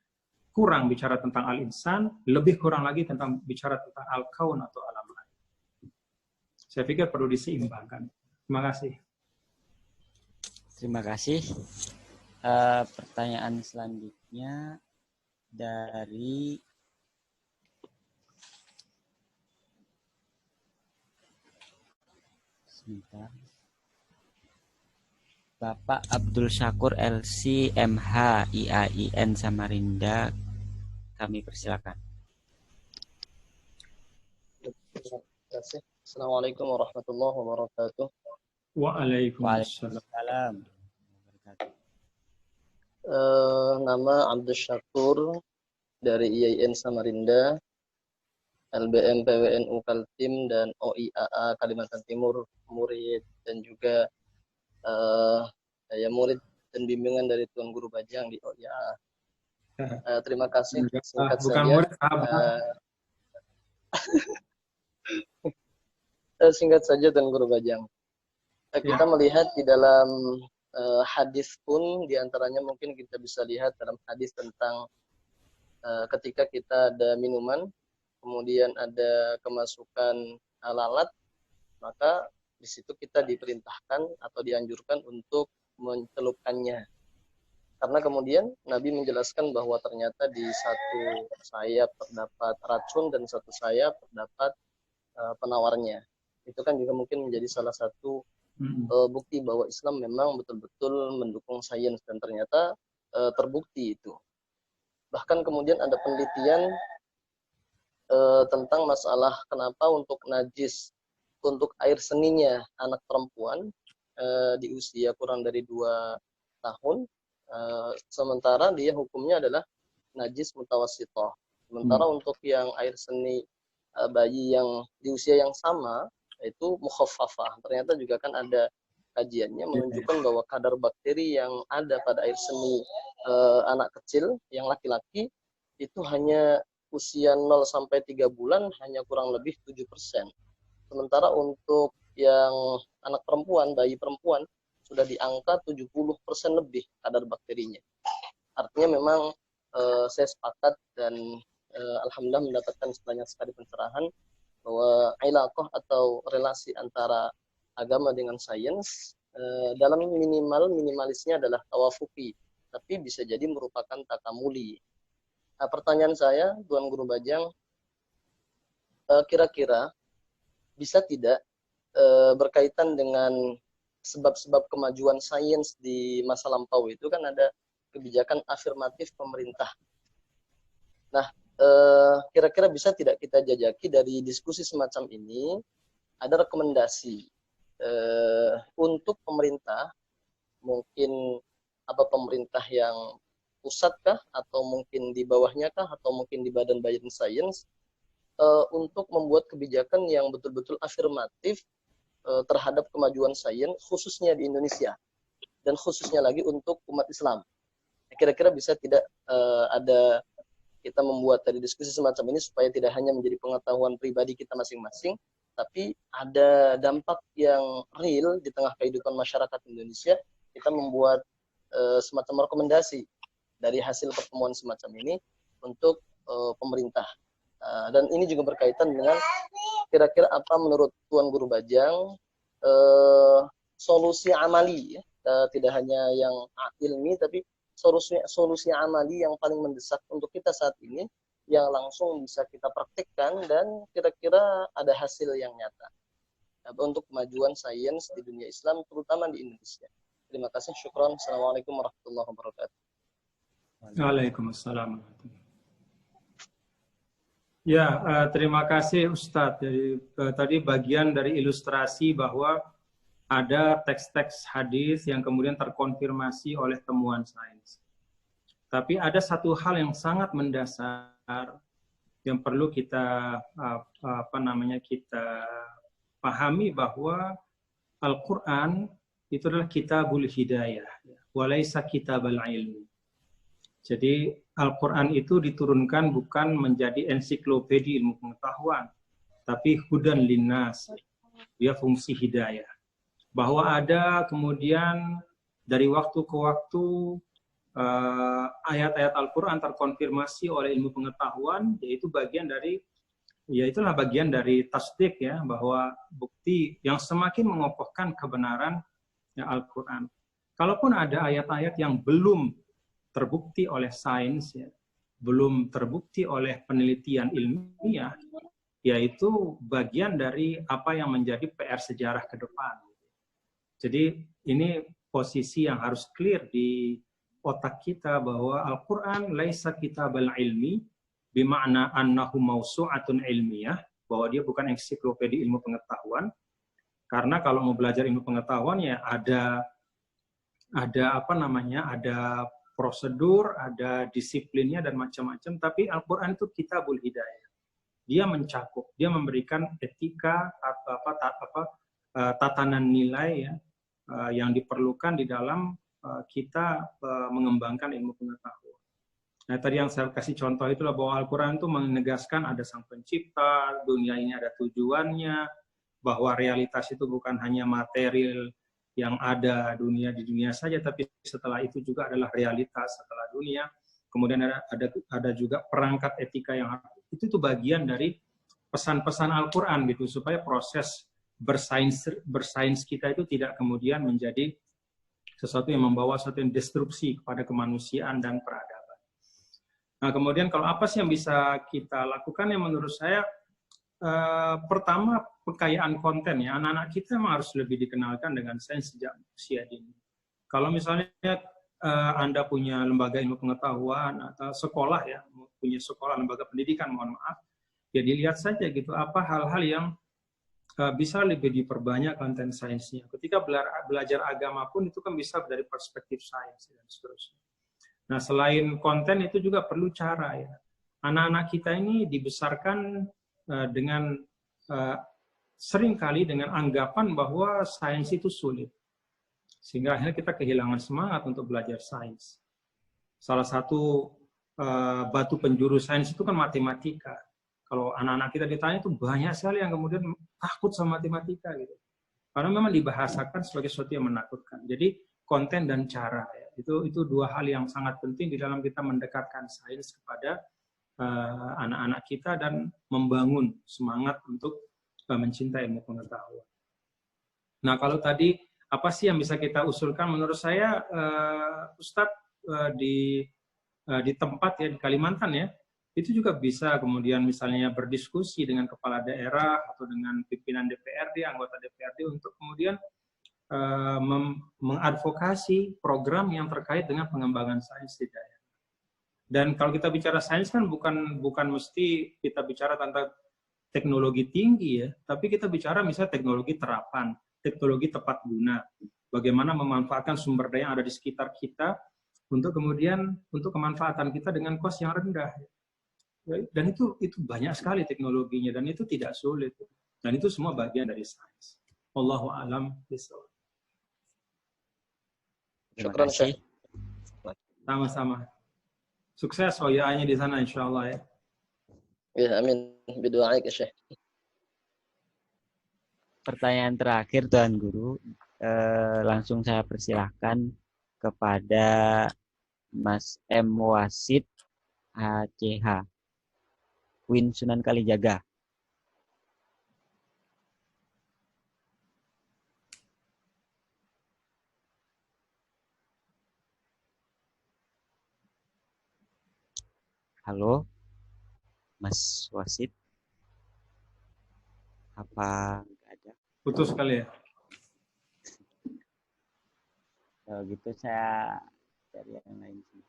kurang bicara tentang Al-Insan, lebih kurang lagi tentang bicara tentang Al-Kaun atau alam lain. Saya pikir perlu diseimbangkan. Terima kasih. Terima kasih. Pertanyaan selanjutnya dari sebentar. Bapak Abdul Syakur LC MH IAIN Samarinda, kami persilakan. Terima kasih. Assalamualaikum warahmatullahi wabarakatuh. Waalaikumsalam. Nama Abdul Syakur dari IAIN Samarinda, LBM PWNU Kaltim dan OIAA Kalimantan Timur, murid dan juga saya murid dan bimbingan dari Tuan Guru Bajang di OIAA. Terima kasih. Singkat Bukan saja. murid, Singkat saja Tuan Guru Bajang. Kita melihat di dalam hadis pun diantaranya mungkin kita bisa lihat dalam hadis tentang ketika kita ada minuman, kemudian ada kemasukan lalat, maka di situ kita diperintahkan atau dianjurkan untuk mencelupkannya. Karena kemudian Nabi menjelaskan bahwa ternyata di satu sayap terdapat racun dan satu sayap terdapat penawarnya. Itu kan juga mungkin menjadi salah satu bukti bahwa Islam memang betul-betul mendukung sains dan ternyata terbukti itu. Bahkan kemudian ada penelitian tentang masalah kenapa untuk najis untuk air seninya anak perempuan di usia kurang dari 2 tahun, sementara dia hukumnya adalah najis mutawassithah. Sementara untuk yang air seni bayi yang di usia yang sama itu mukhaffafah. Ternyata juga kan ada kajiannya menunjukkan bahwa kadar bakteri yang ada pada air seni anak kecil yang laki-laki itu hanya usia 0 sampai 3 bulan hanya kurang lebih 7%. Sementara untuk yang anak perempuan, bayi perempuan sudah di angka 70% lebih kadar bakterinya. Artinya memang saya sepakat dan alhamdulillah mendapatkan banyak sekali pencerahan bahwa ilaqah atau relasi antara agama dengan sains dalam minimalisnya adalah tawafuki, tapi bisa jadi merupakan takamuli. Nah, pertanyaan saya, Tuan Guru Bajang, kira-kira bisa tidak berkaitan dengan sebab-sebab kemajuan sains di masa lampau itu kan ada kebijakan afirmatif pemerintah. Nah, kira-kira bisa tidak kita jajaki dari diskusi semacam ini ada rekomendasi untuk pemerintah, mungkin apa pemerintah yang pusat kah atau mungkin di bawahnya kah atau mungkin di badan-badan sains untuk membuat kebijakan yang betul-betul afirmatif terhadap kemajuan sains khususnya di Indonesia dan khususnya lagi untuk umat Islam. Kira-kira bisa tidak ada kita membuat dari diskusi semacam ini supaya tidak hanya menjadi pengetahuan pribadi kita masing-masing, tapi ada dampak yang real di tengah kehidupan masyarakat Indonesia. Kita membuat semacam rekomendasi dari hasil pertemuan semacam ini untuk pemerintah. Dan ini juga berkaitan dengan kira-kira apa menurut Tuan Guru Bajang solusi amali, ya. Tidak hanya yang ilmi, tapi solusi amali yang paling mendesak untuk kita saat ini yang langsung bisa kita praktikkan dan kira-kira ada hasil yang nyata untuk kemajuan sains di dunia Islam terutama di Indonesia. Terima kasih, syukran. Assalamualaikum warahmatullahi wabarakatuh. Waalaikumsalam. Ya, terima kasih Ustadz. Jadi tadi bagian dari ilustrasi bahwa ada teks-teks hadis yang kemudian terkonfirmasi oleh temuan sains. Tapi ada satu hal yang sangat mendasar yang perlu kita kita pahami bahwa Al-Quran itu adalah kitabul hidayah, walaisa kitabal ilmi. Jadi Al-Quran itu diturunkan bukan menjadi ensiklopedia ilmu pengetahuan, tapi hudan linnas. Dia fungsi hidayah. Bahwa ada kemudian dari waktu ke waktu ayat-ayat Al-Quran terkonfirmasi oleh ilmu pengetahuan, yaitu bagian dari, ya itulah bagian dari tasdik ya, bahwa bukti yang semakin mengokohkan kebenaran ya, Al-Quran. Kalaupun ada ayat-ayat yang belum terbukti oleh sains, ya, belum terbukti oleh penelitian ilmiah, yaitu bagian dari apa yang menjadi PR sejarah ke depan. Jadi ini posisi yang harus clear di otak kita bahwa Al-Quran laisa kitabal ilmi, bima'na annahu mausu'atun ilmiah, bahwa dia bukan ensiklopedia ilmu pengetahuan, karena kalau mau belajar ilmu pengetahuan ya ada apa namanya, ada prosedur, ada disiplinnya dan macam-macam. Tapi Al-Quran itu kitabul hidayah. Dia mencakup, dia memberikan etika, tatanan nilai ya, yang diperlukan di dalam kita mengembangkan ilmu pengetahuan. Nah, tadi yang saya kasih contoh itulah bahwa Al-Quran itu menegaskan ada sang pencipta, dunia ini ada tujuannya, bahwa realitas itu bukan hanya material yang ada di dunia saja, tapi setelah itu juga adalah realitas setelah dunia. Kemudian ada juga perangkat etika yang itu bagian dari pesan-pesan Al-Quran gitu, supaya proses bersains kita itu tidak kemudian menjadi sesuatu yang membawa sesuatu yang destruksi kepada kemanusiaan dan peradaban. Nah, kemudian kalau apa sih yang bisa kita lakukan, yang menurut saya pertama kekayaan konten ya, anak-anak kita memang harus lebih dikenalkan dengan sains sejak usia dini. Kalau misalnya Anda punya lembaga ilmu pengetahuan atau sekolah ya, punya sekolah lembaga pendidikan, mohon maaf, ya dilihat saja gitu apa hal-hal yang bisa lebih diperbanyak konten sainsnya. Ketika belajar agama pun itu kan bisa dari perspektif sains dan seterusnya. Nah, selain konten itu juga perlu cara ya. Anak-anak kita ini dibesarkan dengan seringkali dengan anggapan bahwa sains itu sulit. Sehingga akhirnya kita kehilangan semangat untuk belajar sains. Salah satu batu penjuru sains itu kan matematika. Kalau anak-anak kita ditanya itu banyak sekali yang kemudian takut sama matematika gitu. Karena memang dibahasakan sebagai sesuatu yang menakutkan. Jadi konten dan cara ya, itu dua hal yang sangat penting di dalam kita mendekatkan sains kepada anak-anak kita dan membangun semangat untuk mencintai ilmu pengetahuan. Nah, kalau tadi apa sih yang bisa kita usulkan? Menurut saya, Ustadz di tempat ya di Kalimantan ya, itu juga bisa kemudian misalnya berdiskusi dengan kepala daerah atau dengan pimpinan DPRD, anggota DPRD untuk kemudian mengadvokasi program yang terkait dengan pengembangan sains di daerah. Dan kalau kita bicara sains kan bukan mesti kita bicara tentang teknologi tinggi ya, tapi kita bicara misalnya teknologi terapan, teknologi tepat guna, bagaimana memanfaatkan sumber daya yang ada di sekitar kita untuk kemudian untuk kemanfaatan kita dengan kos yang rendah. Dan itu banyak sekali teknologinya dan itu tidak sulit. Dan itu semua bagian dari sains. Wallahu a'lam bishawab. Syukran, Syekh. Sama-sama. Sukses OYA-nya di sana insyaallah ya. Ya, amin. Bidu'aik ya, Syekh. Pertanyaan terakhir Tuan Guru, langsung saya persilahkan kepada Mas M. Wasid HCH, Win Sunan Kalijaga. Halo, Mas Wasid. Apa nggak ada? Putus sekali ya. Kalau gitu saya cari yang lain sih.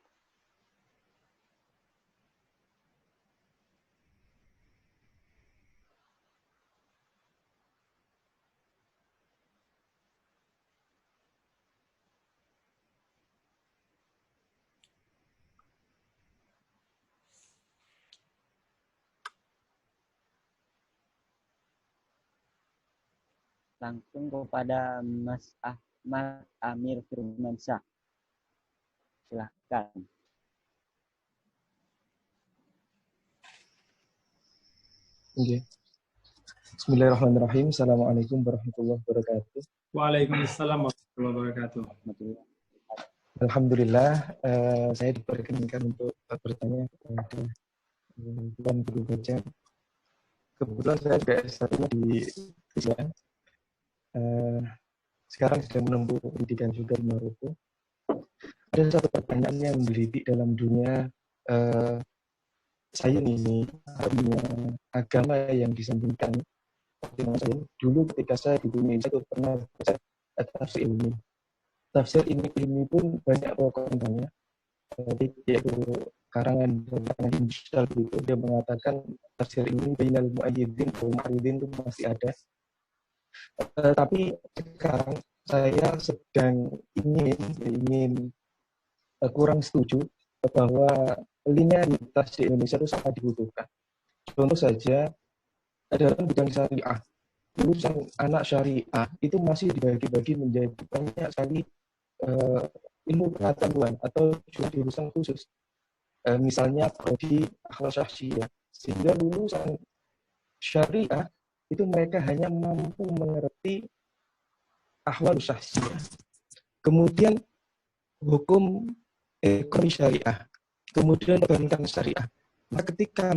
Langsung kepada Mas Mas Amir Firmansyah. Silahkan. Okay. Bismillahirrahmanirrahim. Assalamualaikum warahmatullahi wabarakatuh. Waalaikumsalam warahmatullahi wabarakatuh. Alhamdulillah, saya diperkenankan untuk bertanya kepada Tuan Guru Bajang. Kebetulan saya juga S1 di Malaysia. Sekarang sedang menempuh pendidikan juga di Maroko. Ada satu pertanyaan yang menggelitik dalam dunia sains ini, dunia agama yang disambungkan dengan sains. Dulu ketika saya di Indonesia itu pernah baca tafsir ilmi. Tafsir ilmi pun banyak pro kontranya. Yaitu karangan Insyal itu dia mengatakan tafsir ilmi bainal mu'ayyidin atau mu'aridin itu masih ada. Tapi sekarang saya sedang ingin kurang setuju bahwa linearitas di Indonesia itu sangat dibutuhkan. Contoh saja, dalam bidang syariah, lulusan anak syariah itu masih dibagi-bagi menjadi banyak sekali ilmu pengetahuan atau jurusan khusus. Misalnya prodi akhlak syahsiyah, sehingga lulusan syariah itu mereka hanya mampu mengerti ahwal syahsiyah. Kemudian hukum ekonomi syariah, kemudian perbankan syariah. Nah, ketika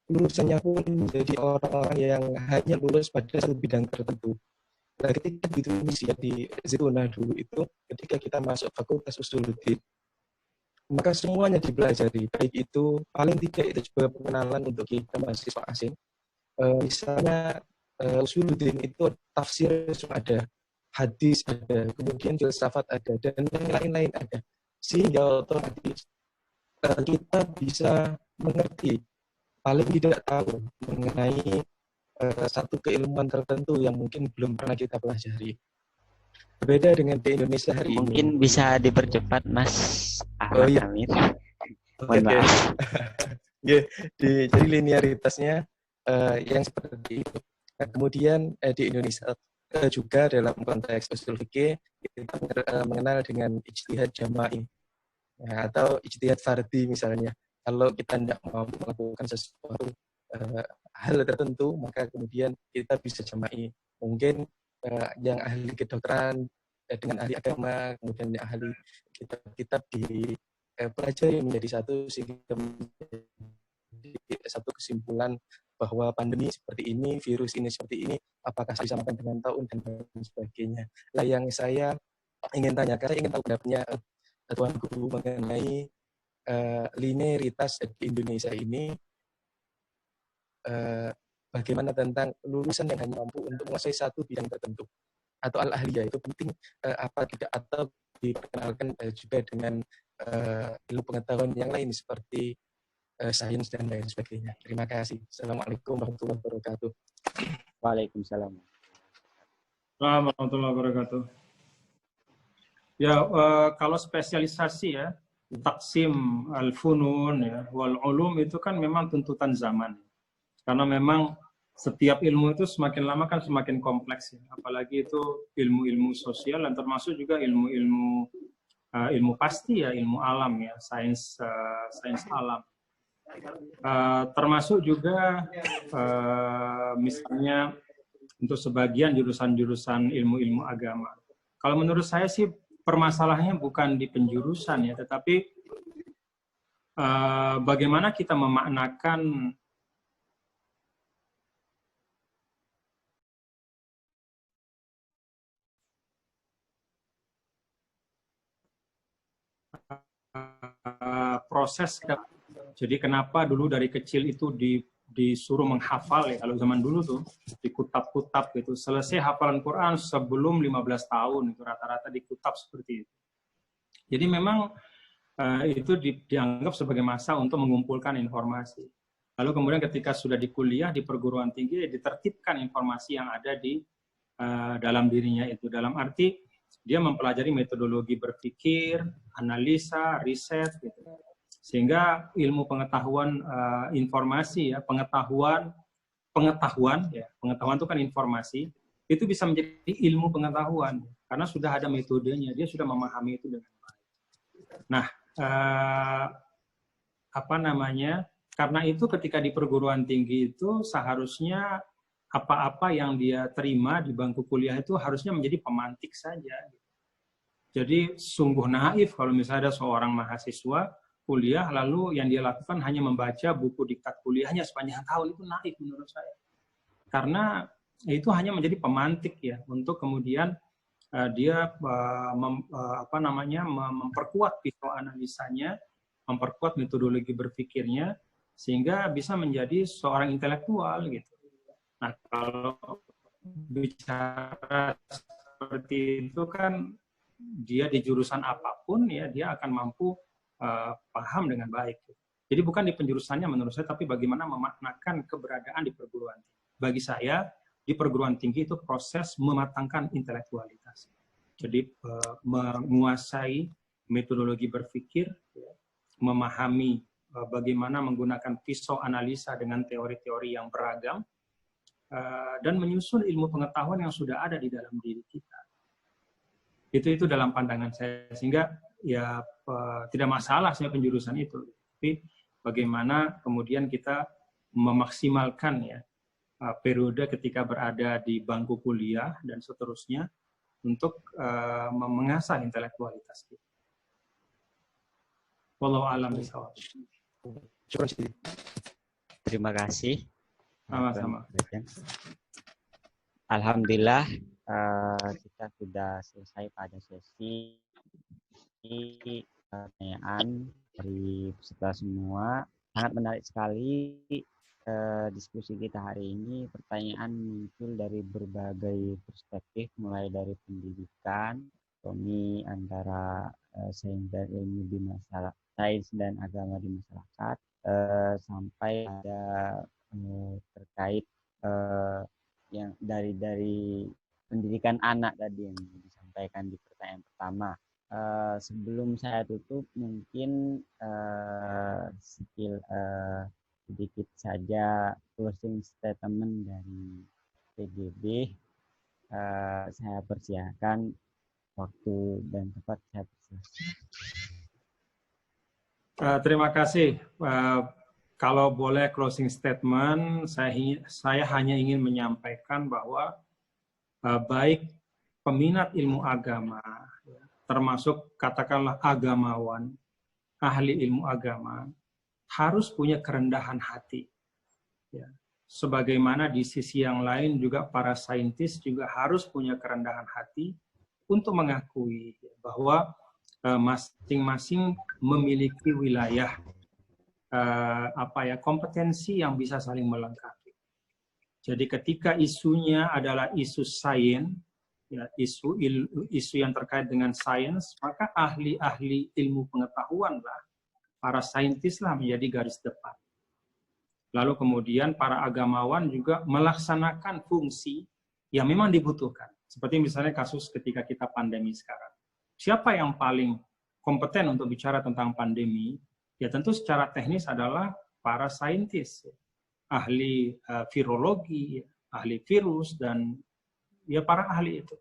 lulusannya pun menjadi orang-orang yang hanya lulus pada satu bidang tertentu. Nah, ketika di Indonesia di Zituna dulu itu, ketika kita masuk Fakultas Usuluddin, maka semuanya dipelajari, baik itu paling tidak itu juga pengenalan untuk kita mahasiswa asing. Misalnya Usuluddin itu tafsir ada, hadis ada, kemudian filsafat ada, dan yang lain-lain ada. Sehingga otomatis kita bisa mengerti, paling tidak tahu mengenai satu keilmuan tertentu yang mungkin belum pernah kita pelajari. Berbeda dengan di Indonesia hari ini. Mungkin bisa dipercepat, Mas Ahmad Amir. Mohon maaf. Jadi linearitasnya yang seperti itu. Nah, kemudian di Indonesia juga dalam konteks usul fikih kita mengenal dengan ijtihad jama'i atau ijtihad fardhi misalnya. Kalau kita tidak mau melakukan sesuatu hal tertentu, maka kemudian kita bisa jama'i. Mungkin yang ahli kedokteran dengan ahli agama, kemudian yang ahli kitab dipelajari menjadi satu, sehingga menjadi satu kesimpulan bahwa pandemi seperti ini, virus ini seperti ini, apakah disamakan dengan tahun dan sebagainya. Nah, yang saya ingin tanyakan, saya ingin tahu pendapatnya Tuan Guru mengenai linearitas di Indonesia ini. Bagaimana tentang lulusan yang hanya mampu untuk menguasai satu bidang tertentu atau al-ahliyah itu penting apa tidak, atau diperkenalkan juga dengan ilmu pengetahuan yang lain seperti sains dan lain sebagainya. Terima kasih. Assalamualaikum warahmatullahi wabarakatuh. Waalaikumsalam warahmatullahi wabarakatuh. Ya, kalau spesialisasi ya, taksim al-funun ya, wal ulum itu kan memang tuntutan zaman. Karena memang setiap ilmu itu semakin lama kan semakin kompleks ya. Apalagi itu ilmu-ilmu sosial dan termasuk juga ilmu pasti ya, ilmu alam ya, sains alam. Termasuk juga misalnya untuk sebagian jurusan-jurusan ilmu-ilmu agama. Kalau menurut saya sih permasalahannya bukan di penjurusan ya, tetapi bagaimana kita memaknakan proses. Jadi kenapa dulu dari kecil itu disuruh menghafal ya, kalau zaman dulu tuh dikutab-kutab gitu. Selesai hafalan Quran sebelum 15 tahun itu rata-rata dikutab seperti itu. Jadi memang itu dianggap sebagai masa untuk mengumpulkan informasi. Lalu kemudian ketika sudah di kuliah di perguruan tinggi ditertibkan informasi yang ada di dalam dirinya itu. Dalam arti dia mempelajari metodologi berpikir, analisa, riset gitu. Sehingga ilmu pengetahuan informasi ya, pengetahuan itu kan informasi, itu bisa menjadi ilmu pengetahuan karena sudah ada metodenya, dia sudah memahami itu dengan baik. Nah, karena itu ketika di perguruan tinggi itu seharusnya apa-apa yang dia terima di bangku kuliah itu harusnya menjadi pemantik saja. Jadi sungguh naif kalau misalnya ada seorang mahasiswa kuliah lalu yang dia lakukan hanya membaca buku diktat kuliahnya sepanjang tahun, itu naif menurut saya. Karena itu hanya menjadi pemantik ya untuk kemudian dia memperkuat pisau analisanya, memperkuat metodologi berpikirnya sehingga bisa menjadi seorang intelektual gitu. Nah, kalau bicara seperti itu kan dia di jurusan apapun ya dia akan mampu paham dengan baik. Jadi bukan di penjurusannya menurut saya, tapi bagaimana memaknakan keberadaan di perguruan tinggi. Bagi saya di perguruan tinggi itu proses mematangkan intelektualitas. Jadi menguasai metodologi berpikir, ya, memahami bagaimana menggunakan pisau analisa dengan teori-teori yang beragam, dan menyusun ilmu pengetahuan yang sudah ada di dalam diri kita. Itu dalam pandangan saya, sehingga ya tidak masalah saya penjurusan itu, tapi bagaimana kemudian kita memaksimalkan ya periode ketika berada di bangku kuliah dan seterusnya untuk mengasah intelektualitas kita. Wallahu a'lam bishawab. Terima kasih. Sama-sama. Alhamdulillah kita sudah selesai pada sesi pertanyaan dari peserta semua. Sangat menarik sekali diskusi kita hari ini. Pertanyaan muncul dari berbagai perspektif, mulai dari pendidikan, ekonomi antara sains dan ilmu di masyarakat, sains dan agama di masyarakat, sampai ada terkait yang dari pendidikan anak tadi yang disampaikan di pertanyaan pertama. Sebelum saya tutup, mungkin sedikit saja closing statement dari PGB. Saya persilakan, waktu dan tempat saya persilakan. Terima kasih. Kalau boleh closing statement, saya hanya ingin menyampaikan bahwa baik peminat ilmu agama, termasuk katakanlah agamawan, ahli ilmu agama, harus punya kerendahan hati. Ya. Sebagaimana di sisi yang lain juga para saintis juga harus punya kerendahan hati untuk mengakui bahwa masing-masing memiliki wilayah kompetensi yang bisa saling melengkapi. Jadi ketika isunya adalah isu sains, ya, isu yang terkait dengan sains, maka ahli-ahli ilmu pengetahuan lah, para saintis lah menjadi garis depan. Lalu kemudian para agamawan juga melaksanakan fungsi yang memang dibutuhkan. Seperti misalnya kasus ketika kita pandemi sekarang. Siapa yang paling kompeten untuk bicara tentang pandemi? Ya tentu secara teknis adalah para saintis, ahli virologi, ahli virus, dan ya para ahli itu.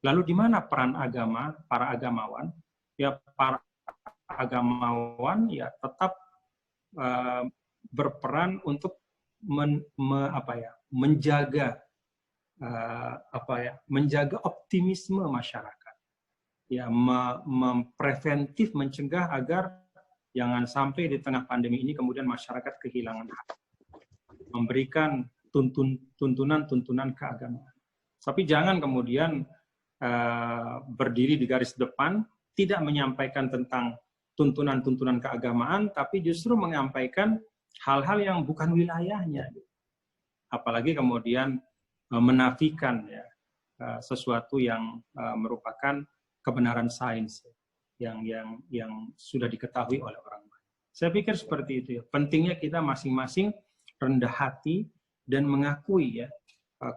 Lalu di mana peran agama, para agamawan? Ya para agamawan ya tetap berperan untuk menjaga optimisme masyarakat, ya mempreventif, mencegah agar jangan sampai di tengah pandemi ini kemudian masyarakat kehilangan hak, memberikan tuntunan keagamaan. Tapi jangan kemudian berdiri di garis depan, tidak menyampaikan tentang tuntunan keagamaan, tapi justru menyampaikan hal-hal yang bukan wilayahnya. Apalagi kemudian menafikan ya, sesuatu yang merupakan kebenaran sains yang sudah diketahui oleh orang banyak. Saya pikir seperti itu ya. Pentingnya kita masing-masing rendah hati dan mengakui ya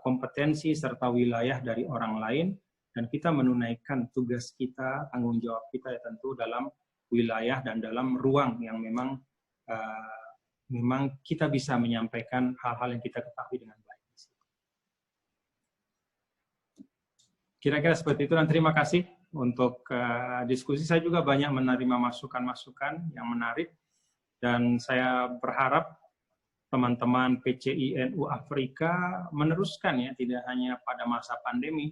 kompetensi serta wilayah dari orang lain, dan kita menunaikan tugas kita, tanggung jawab kita ya tentu dalam wilayah dan dalam ruang yang memang kita bisa menyampaikan hal-hal yang kita ketahui dengan baik. Kira-kira seperti itu, dan terima kasih untuk diskusi. Saya juga banyak menerima masukan-masukan yang menarik, dan saya berharap teman-teman PCI-NU Afrika meneruskan ya, tidak hanya pada masa pandemi,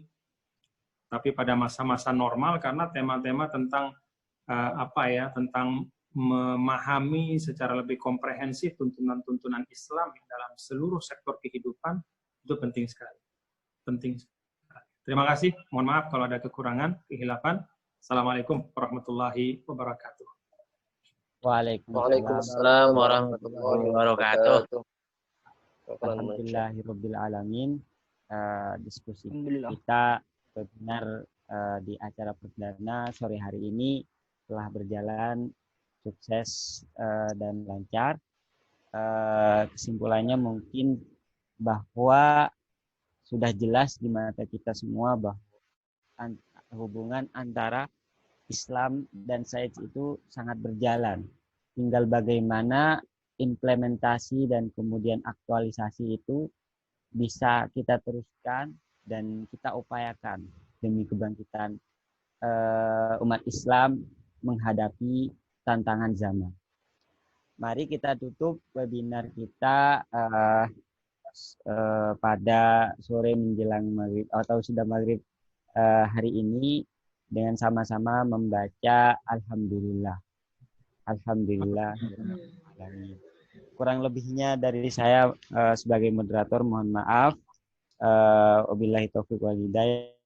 tapi pada masa-masa normal, karena tema-tema tentang tentang memahami secara lebih komprehensif tuntunan-tuntunan Islam dalam seluruh sektor kehidupan itu penting sekali. Penting sekali. Terima kasih. Mohon maaf kalau ada kekurangan, kehilafan. Assalamualaikum warahmatullahi wabarakatuh. Waalaikumsalam warahmatullahi wabarakatuh. Alhamdulillahirabbil alamin. Diskusi kita benar di acara perdana sore hari ini telah berjalan sukses dan lancar. Kesimpulannya mungkin bahwa sudah jelas di mata kita semua bahwa hubungan antara Islam dan sains itu sangat berjalan. Tinggal bagaimana implementasi dan kemudian aktualisasi itu bisa kita teruskan dan kita upayakan demi kebangkitan umat Islam menghadapi tantangan zaman. Mari kita tutup webinar kita pada sore menjelang maghrib atau sudah maghrib hari ini dengan sama-sama membaca Alhamdulillah. Alhamdulillah. Kurang lebihnya dari saya sebagai moderator mohon maaf. Wabillahi taufiq wal hidayah.